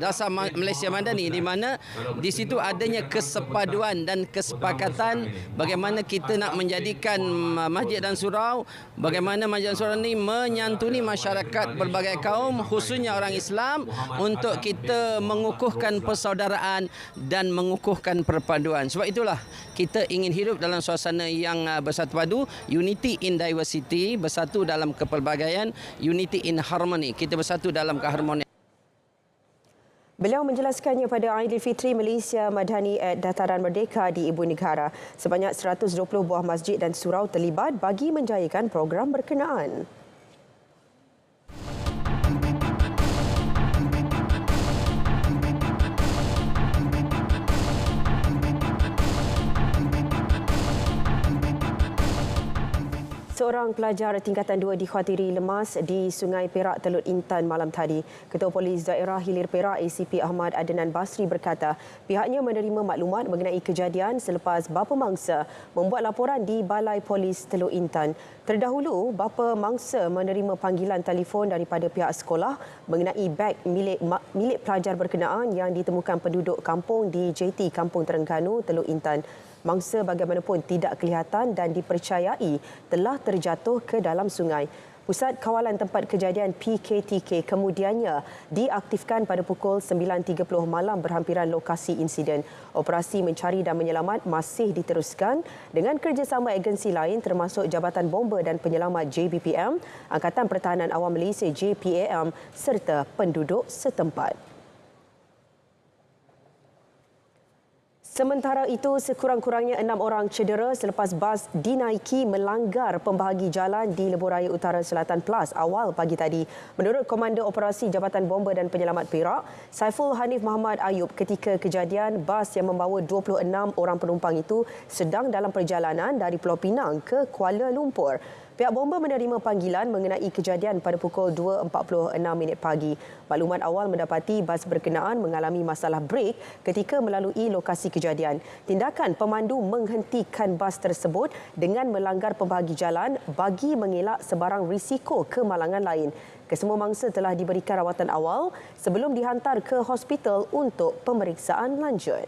dasar Malaysia Madani, di mana di situ adanya kesepaduan dan kesepakatan bagaimana kita nak menjadikan masjid dan surau, bagaimana masjid dan surau ini menyantuni masyarakat berbagai kaum, khususnya orang Islam, untuk kita mengukuhkan persaudaraan dan mengukuhkan perpaduan. Sebab itulah kita ingin hidup dalam suasana yang bersatu padu, unity in diversity, bersatu dalam kepelbagaian, unity in harmony. Kita bersatu dalam keharmonian. Beliau menjelaskannya pada Aidilfitri Malaysia Madani at Dataran Merdeka di Ibu Negara. Sebanyak 120 buah masjid dan surau terlibat bagi menjayakan program berkenaan. Seorang pelajar tingkatan 2 dikhawatiri lemas di Sungai Perak, Teluk Intan malam tadi. Ketua Polis Daerah Hilir Perak ACP Ahmad Adnan Basri berkata pihaknya menerima maklumat mengenai kejadian selepas bapa mangsa membuat laporan di Balai Polis Teluk Intan. Terdahulu, bapa mangsa menerima panggilan telefon daripada pihak sekolah mengenai beg milik pelajar berkenaan yang ditemukan penduduk kampung di JT Kampung Terengganu, Teluk Intan. Mangsa bagaimanapun tidak kelihatan dan dipercayai telah terjatuh ke dalam sungai. Pusat Kawalan Tempat Kejadian PKTK kemudiannya diaktifkan pada pukul 9.30 malam berhampiran lokasi insiden. Operasi mencari dan menyelamat masih diteruskan dengan kerjasama agensi lain termasuk Jabatan Bomba dan Penyelamat JBPM, Angkatan Pertahanan Awam Malaysia JPAM serta penduduk setempat. Sementara itu, sekurang-kurangnya 6 orang cedera selepas bas dinaiki melanggar pembahagi jalan di Lebuhraya Utara Selatan Plus awal pagi tadi. Menurut Komando Operasi Jabatan Bomba dan Penyelamat Perak, Saiful Hanif Muhammad Ayub, ketika kejadian bas yang membawa 26 orang penumpang itu sedang dalam perjalanan dari Pulau Pinang ke Kuala Lumpur. Pihak bomba menerima panggilan mengenai kejadian pada pukul 2.46 pagi. Maklumat awal mendapati bas berkenaan mengalami masalah brek ketika melalui lokasi kejadian. Tindakan pemandu menghentikan bas tersebut dengan melanggar pembahagi jalan bagi mengelak sebarang risiko kemalangan lain. Kesemua mangsa telah diberikan rawatan awal sebelum dihantar ke hospital untuk pemeriksaan lanjut.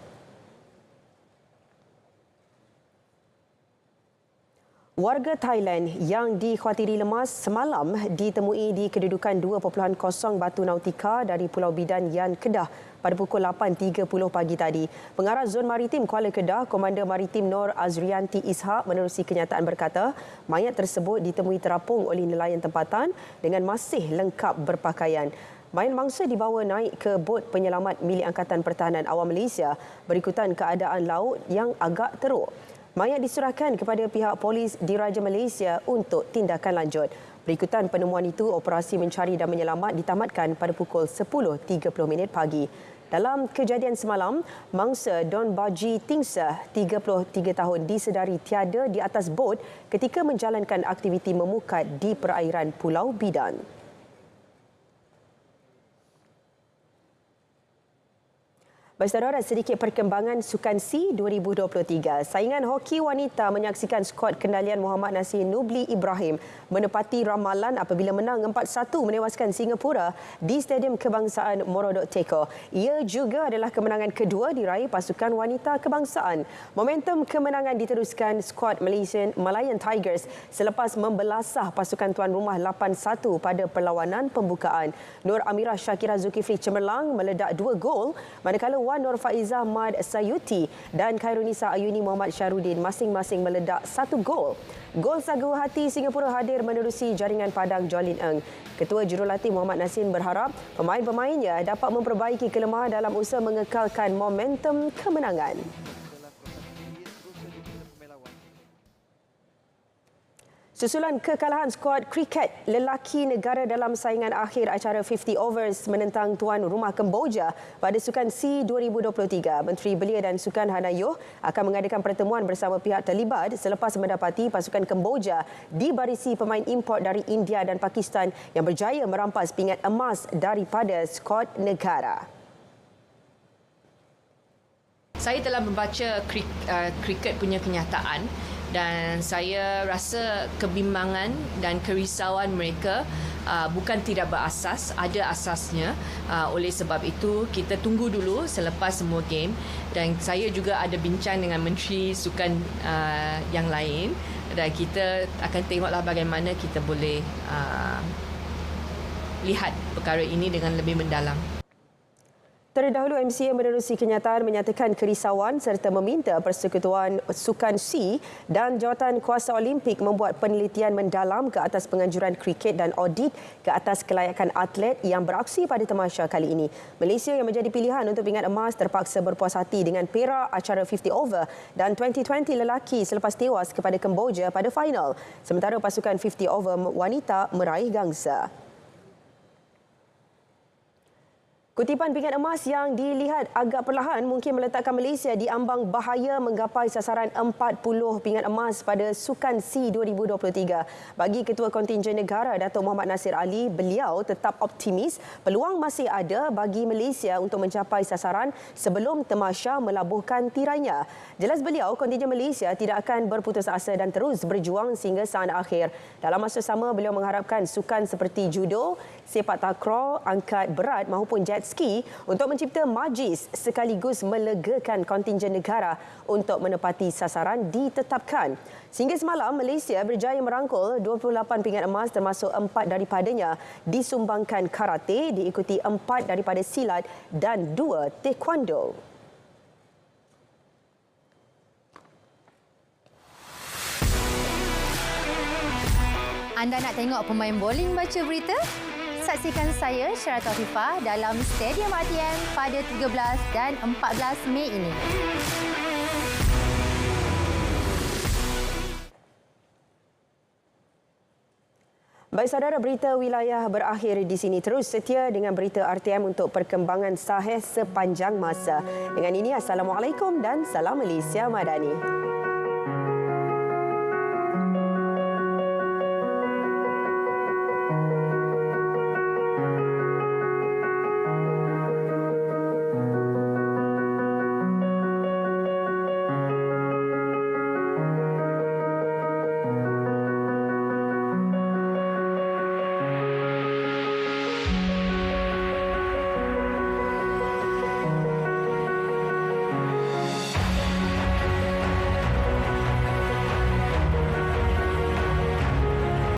Warga Thailand yang dikhawatiri lemas semalam ditemui di kedudukan 2.0 Batu Nautika dari Pulau Bidan, Yan, Kedah pada pukul 8.30 pagi tadi. Pengarah Zon Maritim Kuala Kedah, Komander Maritim Nur Azrianti Ishak menerusi kenyataan berkata, mayat tersebut ditemui terapung oleh nelayan tempatan dengan masih lengkap berpakaian. Mayat mangsa dibawa naik ke bot penyelamat milik Angkatan Pertahanan Awam Malaysia berikutan keadaan laut yang agak teruk. Mayat diserahkan kepada pihak polis Diraja Malaysia untuk tindakan lanjut. Berikutan penemuan itu, operasi mencari dan menyelamat ditamatkan pada pukul 10.30 pagi. Dalam kejadian semalam, mangsa Don Baji Tingsa, 33 tahun, disedari tiada di atas bot ketika menjalankan aktiviti memukat di perairan Pulau Bidan. Baik saudara, sedikit perkembangan Sukan C 2023. Saingan hoki wanita menyaksikan skuad kendalian Muhammad Nasir Nubli Ibrahim menepati ramalan apabila menang 4-1 menewaskan Singapura di Stadium Kebangsaan Morodok Teko. Ia juga adalah kemenangan kedua diraih pasukan wanita kebangsaan. Momentum kemenangan diteruskan skuad Malayan Tigers selepas membelasah pasukan tuan rumah 8-1 pada perlawanan pembukaan. Nur Amirah Syakira Zulkifli cemerlang meledak 2 gol, manakala Wan Nur Faizah Mad Sayuti dan Khairunisa Ayuni Muhammad Syarudin masing-masing meledak 1 gol. Gol sagu hati Singapura hadir menerusi jaringan Padang Jolin Eng. Ketua Jurulatih Muhammad Nasir berharap pemain-pemainnya dapat memperbaiki kelemahan dalam usaha mengekalkan momentum kemenangan. Susulan kekalahan skuad kriket lelaki negara dalam saingan akhir acara 50 overs menentang tuan rumah Kemboja pada Sukan C 2023. Menteri Belia dan Sukan Hana Yoh akan mengadakan pertemuan bersama pihak terlibat selepas mendapati pasukan Kemboja dibarisi pemain import dari India dan Pakistan yang berjaya merampas pingat emas daripada skuad negara. Saya telah membaca kriket punya kenyataan dan saya rasa kebimbangan dan kerisauan mereka bukan tidak berasas, ada asasnya. Oleh sebab itu, kita tunggu dulu selepas semua game dan saya juga ada bincang dengan Menteri Sukan yang lain dan kita akan tengoklah bagaimana kita boleh lihat perkara ini dengan lebih mendalam. Terdahulu, MCA menerusi kenyataan menyatakan kerisauan serta meminta Persekutuan Sukan C dan Jawatan Kuasa Olimpik membuat penelitian mendalam ke atas penganjuran kriket dan audit ke atas kelayakan atlet yang beraksi pada tamasya kali ini. Malaysia yang menjadi pilihan untuk pingat emas terpaksa berpuas hati dengan perak acara 50 over dan 2020 lelaki selepas tewas kepada Kemboja pada final. Sementara pasukan 50 over wanita meraih gangsa. Kutipan pingat emas yang dilihat agak perlahan mungkin meletakkan Malaysia di ambang bahaya menggapai sasaran 40 pingat emas pada Sukan C 2023. Bagi Ketua Kontingen Negara Datuk Muhammad Nasir Ali, beliau tetap optimis peluang masih ada bagi Malaysia untuk mencapai sasaran sebelum tamasya melabuhkan tirainya. Jelas beliau, kontingen Malaysia tidak akan berputus asa dan terus berjuang sehingga saat akhir. Dalam masa sama, beliau mengharapkan sukan seperti judo, sepak takraw, angkat berat maupun jet ski untuk mencipta majlis sekaligus melegakan kontingen negara untuk menepati sasaran ditetapkan. Sehingga semalam, Malaysia berjaya merangkul 28 pingat emas termasuk 4 daripadanya disumbangkan karate, diikuti 4 daripada silat dan 2 taekwondo. Anda nak tengok pemain bowling baca berita? Saksikan saya Syara Taufifah dalam Stadium RTM pada 13 dan 14 Mei ini. Baik saudara, berita wilayah berakhir di sini. Terus setia dengan berita RTM untuk perkembangan sahih sepanjang masa. Dengan ini, Assalamualaikum dan salam Malaysia Madani.